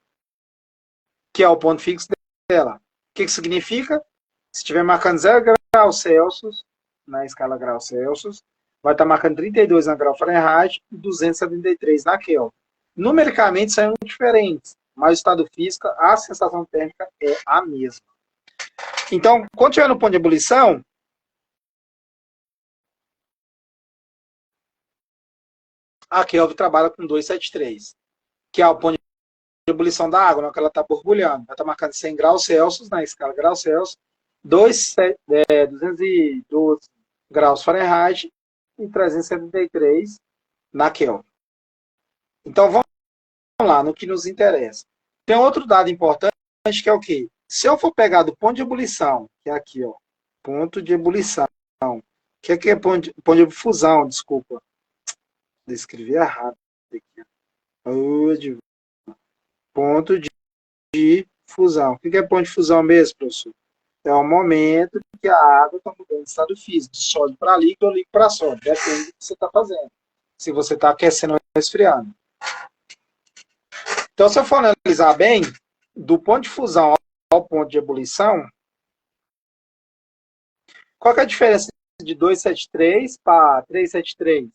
que é o ponto fixo dela. O que significa? Se estiver marcando 0 graus Celsius, na escala graus Celsius, vai estar marcando 32 na grau Fahrenheit e 273 na Kelvin. Numericamente são diferentes, mas o estado físico, a sensação térmica é a mesma. Então, quando estiver no ponto de ebulição, a Kelvin trabalha com 273, que é o ponto de ebulição da água, na que ela está borbulhando. Ela está marcando 100 graus Celsius na escala graus Celsius, 212 graus Fahrenheit e 373 na Kelvin. Então, vamos lá, no que nos interessa. Tem outro dado importante, que é o quê? Se eu for pegar do ponto de ebulição, que é aqui, ó, ponto de ebulição, que é ponto de fusão, desculpa. Escrevi errado aqui. Ponto de fusão. O que é ponto de fusão mesmo, professor? É o momento que a água está mudando de estado físico, de sólido para líquido ou líquido para sólido. Depende do que você está fazendo. Se você está aquecendo ou resfriando. Então, se eu for analisar bem, do ponto de fusão ao ponto de ebulição, qual que é a diferença de 273 para 373?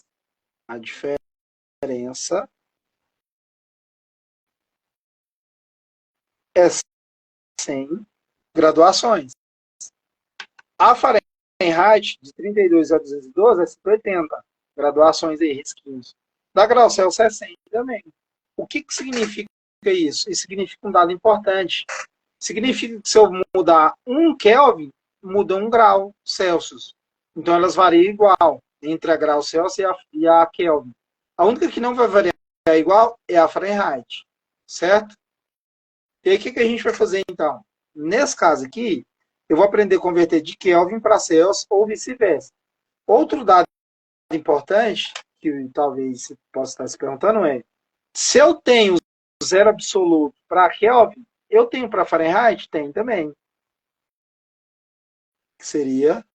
A diferença é 100 graduações. A Fahrenheit, de 32 a 212, é 180 graduações aí, risquinhos. Da grau Celsius é 100 também. O que significa isso? Isso significa um dado importante. Significa que se eu mudar 1 Kelvin, muda 1 grau Celsius. Então elas variam igual entre a grau Celsius e a Kelvin. A única que não vai variar igual é a Fahrenheit. Certo? E aí o que a gente vai fazer então? Nesse caso aqui, eu vou aprender a converter de Kelvin para Celsius ou vice-versa. Outro dado importante, que talvez você possa estar se perguntando, é: se eu tenho zero absoluto para Kelvin, eu tenho para Fahrenheit? Tem também. Que seria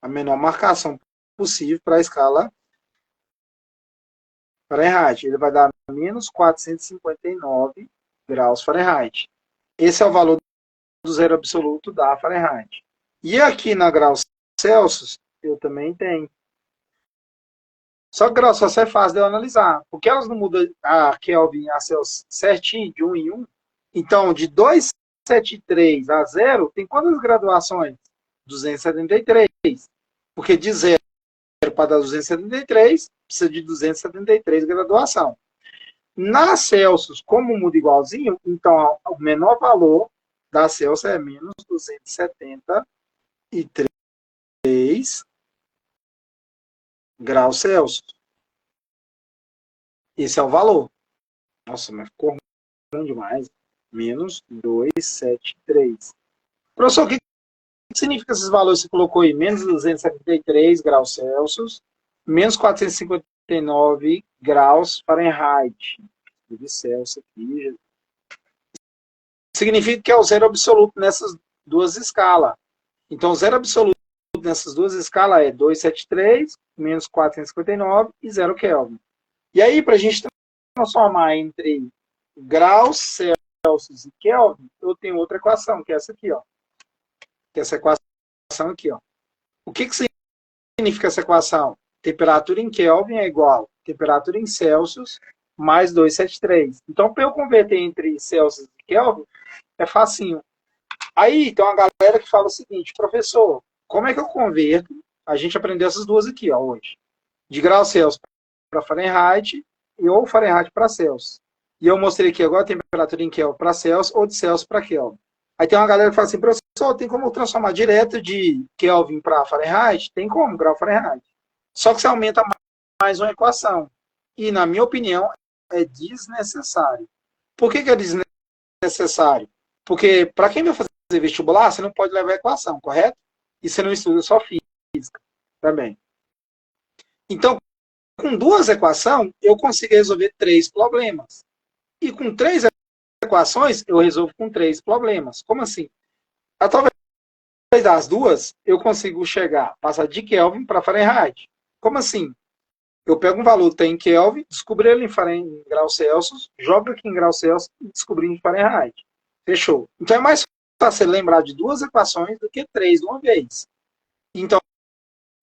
a menor marcação possível para a escala Fahrenheit. Ele vai dar menos 459 graus Fahrenheit. Esse é o valor do zero absoluto da Fahrenheit. E aqui na grau Celsius, eu também tenho. Só que grau Celsius é fácil de eu analisar, porque elas não mudam a Kelvin a Celsius certinho, de 1 em 1. Então, de 273 a 0, tem quantas graduações? 273. Porque de 0 para dar 273, precisa de 273 graduação. Na Celsius, como muda igualzinho, então o menor valor da Celsius é menos 273 graus Celsius. Esse é o valor. Nossa, mas ficou ruim demais. Menos 273. Professor, o que significa esses valores que você colocou aí? Menos 273 graus Celsius, menos 459 graus Fahrenheit. Celsius aqui. Significa que é o zero absoluto nessas duas escalas. Então, o zero absoluto nessas duas escalas é 273, menos 459 e 0 Kelvin. E aí, para a gente transformar entre graus Celsius e Kelvin, eu tenho outra equação, que é essa aqui, ó. Que é essa equação aqui, ó. O que significa essa equação? Temperatura em Kelvin é igual a temperatura em Celsius mais 273. Então, para eu converter entre Celsius e Kelvin, é facinho. Aí, tem uma galera que fala o seguinte: professor, como é que eu converto? A gente aprendeu essas duas aqui, ó, hoje. De grau Celsius para Fahrenheit e ou Fahrenheit para Celsius. E eu mostrei aqui agora a temperatura em Kelvin para Celsius ou de Celsius para Kelvin. Aí tem uma galera que fala assim: professor, tem como transformar direto de Kelvin para Fahrenheit? Tem como, grau Fahrenheit. Só que você aumenta mais uma equação. E, na minha opinião, é desnecessário. Por que é desnecessário? Porque, para quem vai fazer vestibular, você não pode levar a equação, correto? E você não estuda só física também. Então, com duas equações, eu consigo resolver 3 problemas. E com 3 equações, eu resolvo com 3 problemas. Como assim? Através das duas, eu consigo passar de Kelvin para Fahrenheit. Como assim? Eu pego um valor que tem em Kelvin, descubro ele em graus Celsius, jogo aqui em graus Celsius e descobri em Fahrenheit. Fechou. Então é mais fácil lembrar de 2 equações do que 3 de uma vez. Então,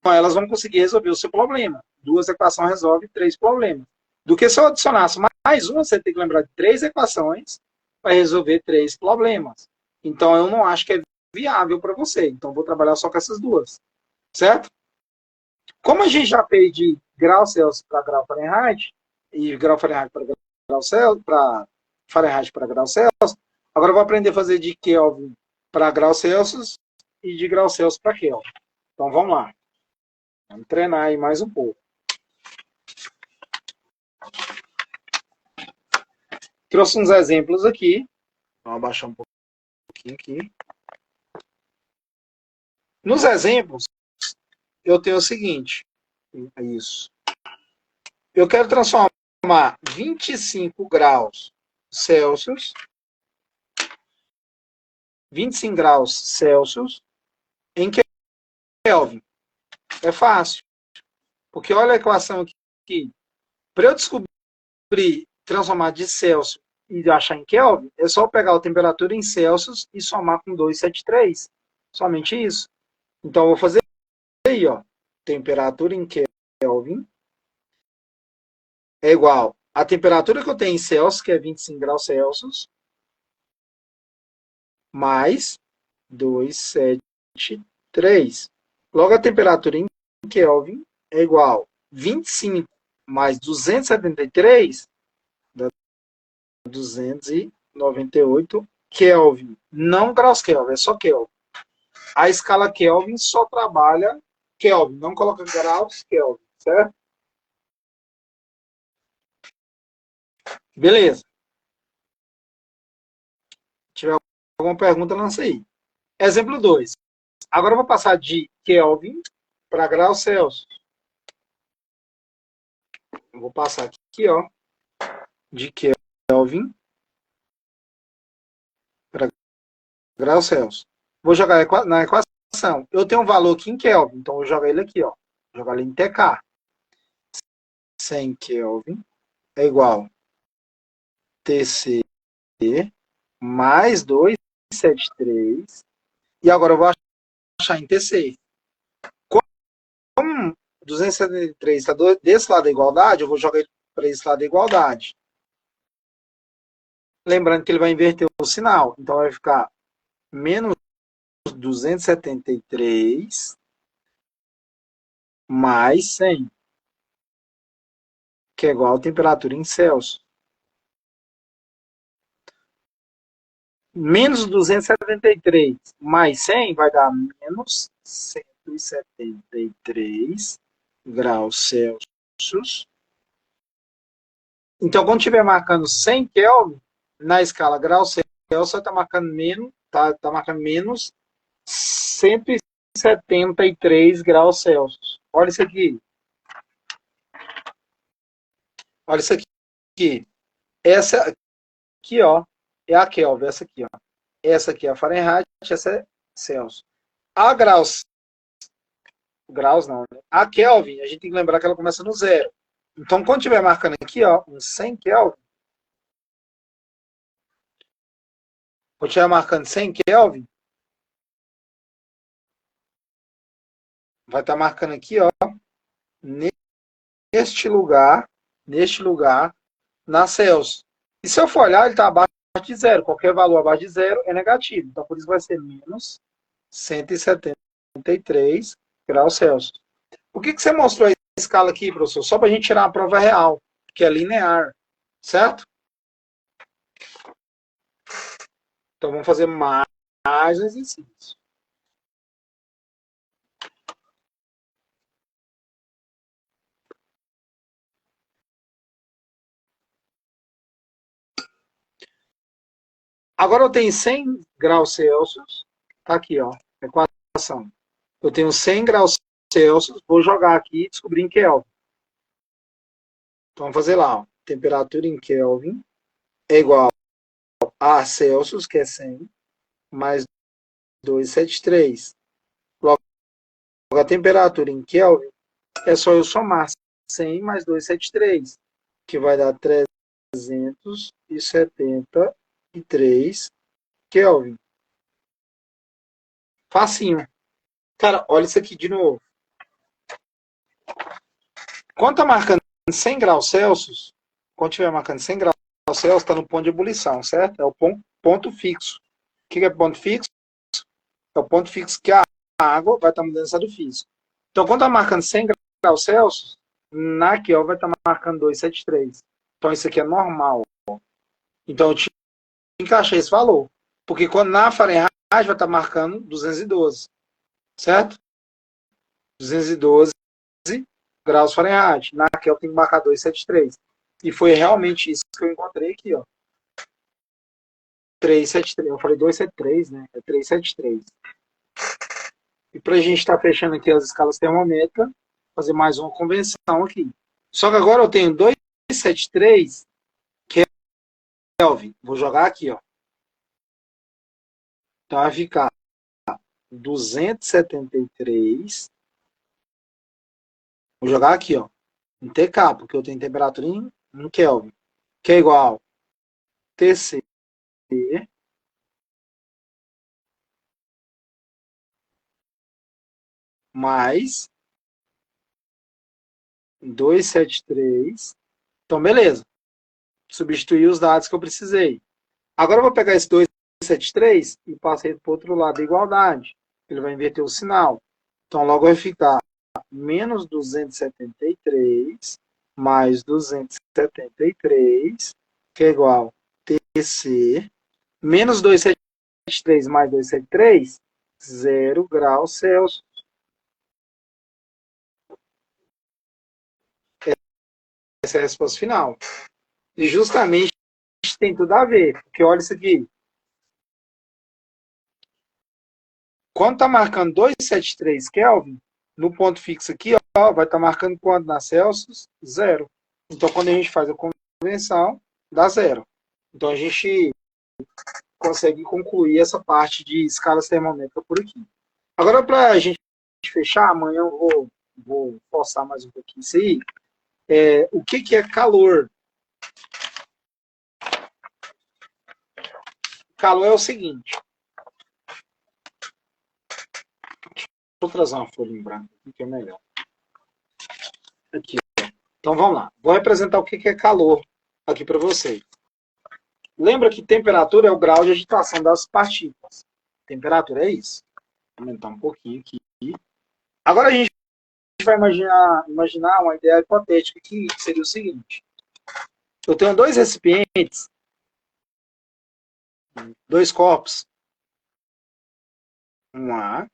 elas vão conseguir resolver o seu problema. 2 equações resolvem 3 problemas. do que se eu adicionasse mais uma, você tem que lembrar de 3 equações para resolver 3 problemas. Então, eu não acho que é viável para você. Então, vou trabalhar só com essas duas. Certo? Como a gente já fez de grau Celsius para grau Fahrenheit, e grau Fahrenheit para grau Celsius, para Fahrenheit para grau Celsius, agora eu vou aprender a fazer de Kelvin para grau Celsius e de grau Celsius para Kelvin. Então, vamos lá. Vamos treinar aí mais um pouco. Trouxe uns exemplos aqui. Vamos abaixar um pouquinho aqui. Nos exemplos, eu tenho o seguinte. Isso. Eu quero transformar 25 graus Celsius, 25 graus Celsius em Kelvin. É fácil. Porque olha a equação aqui. Para eu descobrir, transformar de Celsius e achar em Kelvin, é só pegar a temperatura em Celsius e somar com 273. Somente isso. Então, eu vou fazer aí, ó. Temperatura em Kelvin é igual a temperatura que eu tenho em Celsius, que é 25 graus Celsius, mais 273. Logo, a temperatura em Kelvin é igual a 25 mais 273, dá 298 Kelvin. Não graus Kelvin, é só Kelvin. A escala Kelvin só trabalha Kelvin, não coloca graus Kelvin, certo? Beleza. Se tiver alguma pergunta, lança aí. Exemplo 2. Agora eu vou passar de Kelvin para graus Celsius. Eu vou passar aqui, ó, de Kelvin para graus Celsius. Vou jogar na equação. Eu tenho um valor aqui em Kelvin, então eu vou jogar ele aqui, ó. Vou jogar ele em TK. 100 Kelvin é igual a TC mais 273. E agora eu vou achar em TC. Como 273 está desse lado da igualdade, eu vou jogar ele para esse lado da igualdade. Lembrando que ele vai inverter o sinal. Então vai ficar menos 273 mais 100, que é igual a temperatura em Celsius. Menos 273 mais 100 vai dar menos 173 graus Celsius. Então, quando estiver marcando 100 Kelvin, na escala graus Celsius, está marcando menos, tá marcando menos 173 graus Celsius. Olha isso aqui. Olha isso aqui. Essa aqui, ó, é a Kelvin. Essa aqui, ó. Essa aqui é a Fahrenheit, essa é Celsius. A graus não, né? A Kelvin, a gente tem que lembrar que ela começa no zero. Então, quando estiver marcando aqui, ó, um 100 Kelvin, quando estiver marcando 100 Kelvin, vai estar marcando aqui, ó, neste lugar, na Celsius. E se eu for olhar, ele está abaixo de zero. Qualquer valor abaixo de zero é negativo. Então, por isso vai ser menos 173 graus Celsius. Por que você mostrou a escala aqui, professor? Só para a gente tirar uma prova real, que é linear, certo? Então, vamos fazer mais um exercício. Agora eu tenho 100 graus Celsius. Tá aqui, ó, equação. Eu tenho 100 graus Celsius, vou jogar aqui e descobrir em Kelvin. Então, vamos fazer lá, ó. Temperatura em Kelvin é igual a Celsius, que é 100, mais 273. Logo, a temperatura em Kelvin é só eu somar 100 mais 273, que vai dar 373 Kelvin. Facinho. Cara, olha isso aqui de novo. Quando tá marcando 100 graus Celsius, quando estiver marcando 100 graus Celsius, está no ponto de ebulição, certo? É o ponto fixo. O que é ponto fixo? É o ponto fixo que a água vai estar mudando estado físico. Então, quando está marcando 100 graus Celsius, na QO vai estar marcando 273. Então, isso aqui é normal. Então, eu tinha que encaixar esse valor. Porque quando na Fahrenheit vai estar marcando 212. Certo? 212 graus Fahrenheit. Na QO tem que marcar 273. E foi realmente isso que eu encontrei aqui, ó. 373. Eu falei 273, né? É 373. E para a gente estar fechando aqui as escalas termométricas, fazer mais uma convenção aqui. Só que agora eu tenho 273 Kelvin. Vou jogar aqui, ó. Então vai ficar 273. Vou jogar aqui, ó. Em TK, porque eu tenho temperatura em Kelvin. Que é igual TC mais 273. Então, beleza. Substituir os dados que eu precisei. Agora eu vou pegar esse 273 e passei para o outro lado da igualdade. Ele vai inverter o sinal. Então, logo vai ficar menos 273 mais 273, que é igual a TC, menos 273 mais 273, 0 graus Celsius. Essa é a resposta final. E justamente tem tudo a ver, porque olha isso aqui. Quando está marcando 273 Kelvin, no ponto fixo aqui, ó, vai estar marcando quanto na Celsius? 0. Então, quando a gente faz a convenção, dá 0. Então, a gente consegue concluir essa parte de escalas termométricas por aqui. Agora, para a gente fechar, amanhã eu vou forçar mais um pouquinho isso aí. O que é calor? Calor é o seguinte. Deixa eu trazer uma folha em branco aqui que é melhor. Aqui. Então vamos lá. Vou representar o que é calor aqui para vocês. Lembra que temperatura é o grau de agitação das partículas. Temperatura é isso. Vou aumentar um pouquinho aqui. Agora a gente vai imaginar uma ideia hipotética que seria o seguinte. Eu tenho dois recipientes, dois copos, um A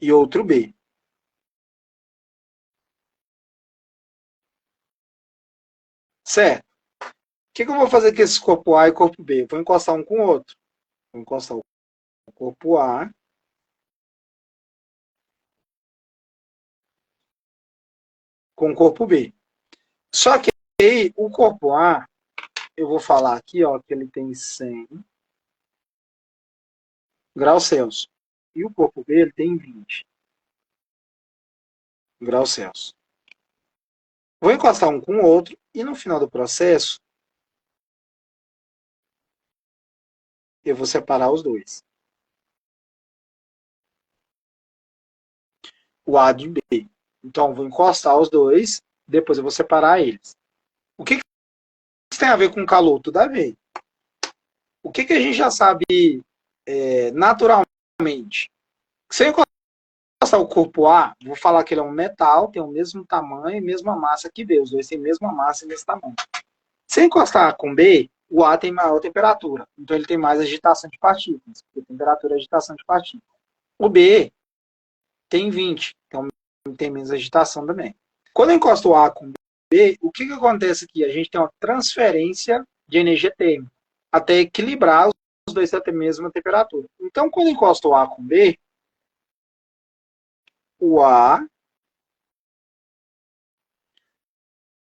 e outro B. Certo? O que eu vou fazer com esse corpo A e corpo B? Vou encostar um com o outro. Vou encostar o corpo A com o corpo B. Só que aí, o corpo A, eu vou falar aqui, ó, que ele tem 100 graus Celsius. E o corpo B, ele tem 20 graus Celsius. Vou encostar um com o outro e no final do processo, eu vou separar os dois. O A de B. Então, vou encostar os dois, depois eu vou separar eles. O que isso tem a ver com calor? Tudo a ver. O que a gente já sabe naturalmente? Se eu encostar o corpo A, vou falar que ele é um metal, tem o mesmo tamanho e mesma massa que B. Os dois têm a mesma massa e mesmo tamanho. Se eu encostar com B, o A tem maior temperatura. Então, ele tem mais agitação de partículas. Porque temperatura é agitação de partículas. O B tem 20. Então, tem menos agitação também. Quando eu encosto o A com B, o que acontece aqui? A gente tem uma transferência de energia térmica até equilibrar os dois até a mesma temperatura. Então, quando eu encosto o A com B, o A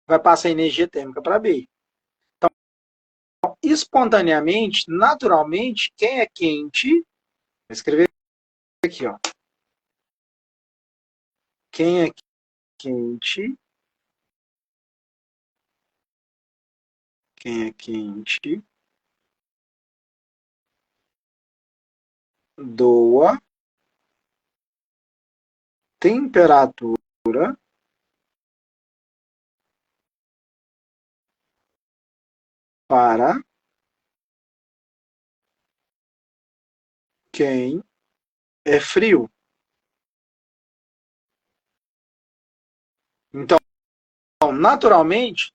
vai passar energia térmica para B. Então, espontaneamente, naturalmente, quem é quente, vou escrever aqui, ó. Quem é quente, quem é quente, doa temperatura para quem é frio. Então, naturalmente,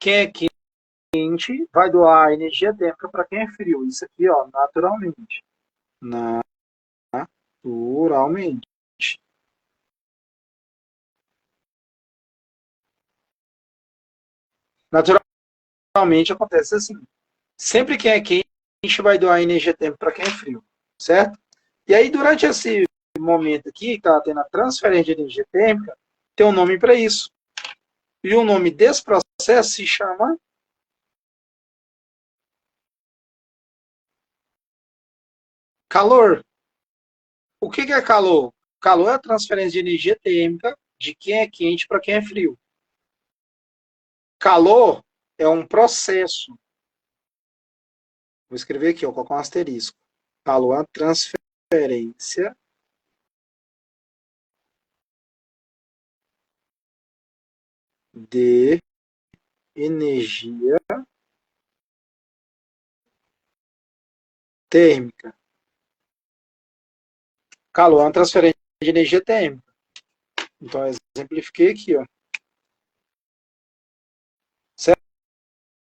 quem é quente vai doar energia térmica para quem é frio. Isso aqui, ó, naturalmente. Naturalmente. Naturalmente acontece assim. Sempre quem é quente vai doar energia térmica para quem é frio, certo? E aí, durante esse momento aqui, que está tendo a transferência de energia térmica, tem um nome para isso. E o nome desse processo se chama calor. O que é calor? Calor é a transferência de energia térmica de quem é quente para quem é frio. Calor é um processo. Vou escrever aqui, ó, colocar um asterisco. Calor é a transferência de energia térmica. Calor é uma transferência de energia térmica. Então, eu exemplifiquei aqui, ó.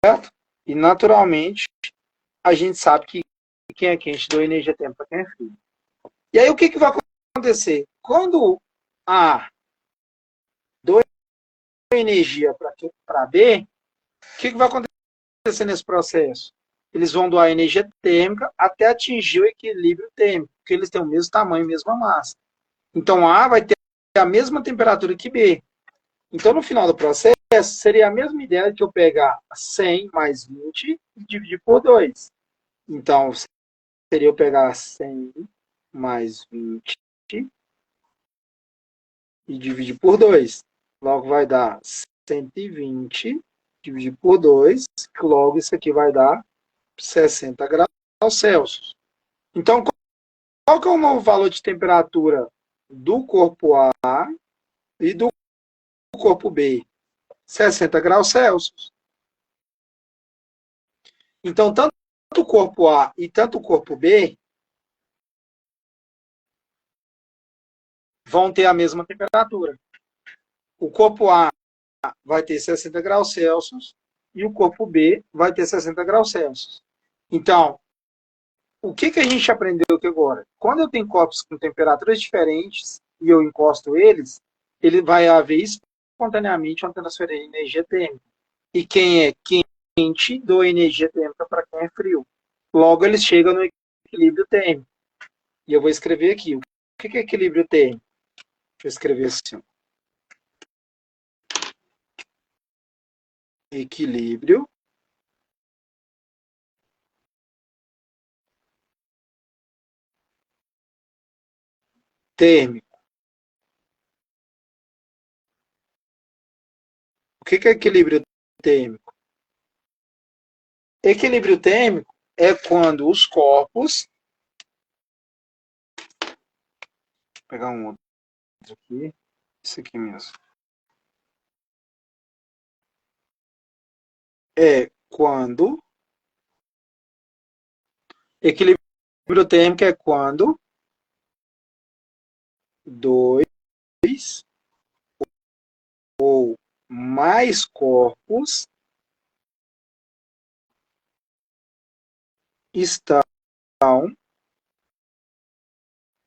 Certo? E, naturalmente, a gente sabe que quem é quente doa energia térmica para quem é frio. E aí, o que vai acontecer? Quando A doa energia para B, o que vai acontecer nesse processo? Eles vão doar energia térmica até atingir o equilíbrio térmico, porque eles têm o mesmo tamanho, mesma massa. Então, A vai ter a mesma temperatura que B. Então, no final do processo, seria a mesma ideia de eu pegar 100 mais 20 e dividir por 2. Então, seria eu pegar 100 mais 20 e dividir por 2. Logo, vai dar 120 dividir por 2. Logo, isso aqui vai dar 60 graus Celsius. Então, qual que é o novo valor de temperatura do corpo A e do corpo B? 60 graus Celsius. Então, tanto o corpo A e tanto o corpo B vão ter a mesma temperatura. O corpo A vai ter 60 graus Celsius e o corpo B vai ter 60 graus Celsius. Então, o que a gente aprendeu aqui agora? Quando eu tenho corpos com temperaturas diferentes e eu encosto eles, ele vai haver espontaneamente uma transferência de energia térmica. E quem é quente doa energia térmica para quem é frio. Logo, eles chegam no equilíbrio térmico. E eu vou escrever aqui. O que é equilíbrio térmico? Deixa eu escrever assim. Equilíbrio térmico. O que é equilíbrio térmico? Equilíbrio térmico é quando os corpos. Vou pegar um outro aqui. Isso aqui mesmo. É quando. Equilíbrio térmico é quando dois ou mais corpos estão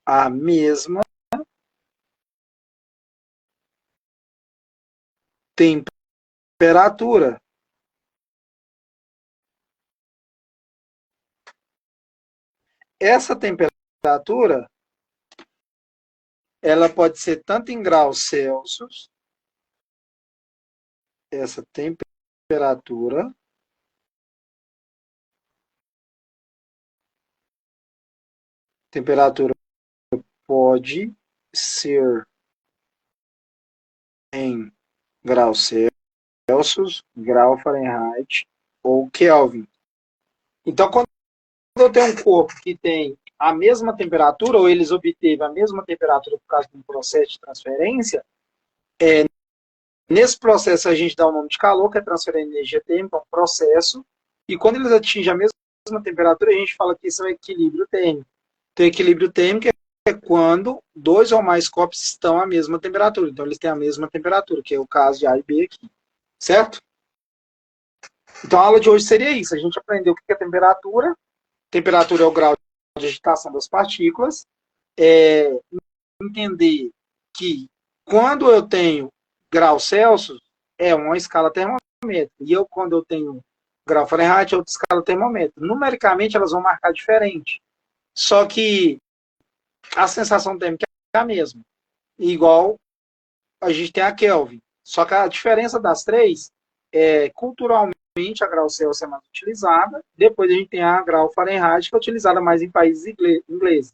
à mesma temperatura. Essa temperatura ela pode ser tanto em graus Celsius, essa temperatura pode ser em graus Celsius, grau Fahrenheit ou Kelvin. Então, quando eu tenho um corpo que tem a mesma temperatura, ou eles obteve a mesma temperatura por causa de um processo de transferência, nesse processo a gente dá o nome de calor, que é transferência de energia térmica, é um processo, E quando eles atingem a mesma temperatura, a gente fala que isso é um equilíbrio térmico. Então, equilíbrio térmico é quando dois ou mais copos estão à mesma temperatura. Então, eles têm a mesma temperatura, que é o caso de A e B aqui. Certo? Então, a aula de hoje seria isso. A gente aprendeu o que é temperatura. Temperatura é o grau de agitação das partículas. Entender que quando eu tenho graus Celsius, é uma escala termométrica. E quando eu tenho grau Fahrenheit, é outra escala termométrica. Numericamente, elas vão marcar diferente. Só que a sensação térmica é a mesma. Igual a gente tem a Kelvin. Só que a diferença das três é, culturalmente, a grau Celsius é mais utilizada. Depois a gente tem a grau Fahrenheit, que é utilizada mais em países ingleses.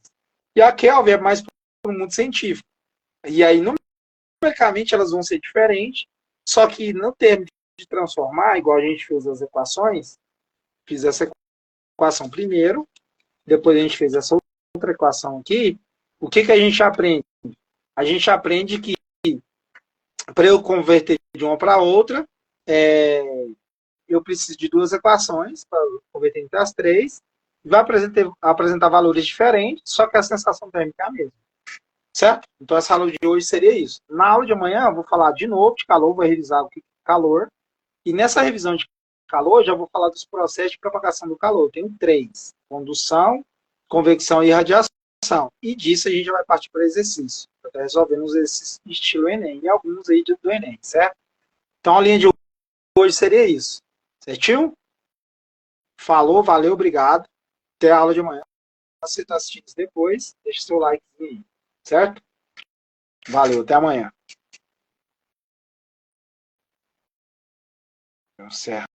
E a Kelvin é mais para o mundo científico. E aí, numericamente, elas vão ser diferentes. Só que no termo de transformar, igual a gente fez as equações, fiz essa equação primeiro, depois a gente fez essa outra equação aqui. O que a gente aprende? A gente aprende que para eu converter de uma para outra, eu preciso de duas equações para converter entre as três. Vai apresentar valores diferentes, só que a sensação térmica é a mesma. Certo? Então, essa aula de hoje seria isso. Na aula de amanhã, eu vou falar de novo de calor, vou revisar o que é calor. E nessa revisão de calor, já vou falar dos processos de propagação do calor. Eu tenho três: condução, convecção e radiação. E disso a gente já vai partir para o exercício. Eu estou resolvendo os exercícios estilo Enem e alguns aí do Enem, certo? Então, a linha de hoje seria isso. Certinho? Falou, valeu, obrigado. Até a aula de amanhã. Se você está assistindo depois, deixa seu like aí. Certo? Valeu, até amanhã. Certo.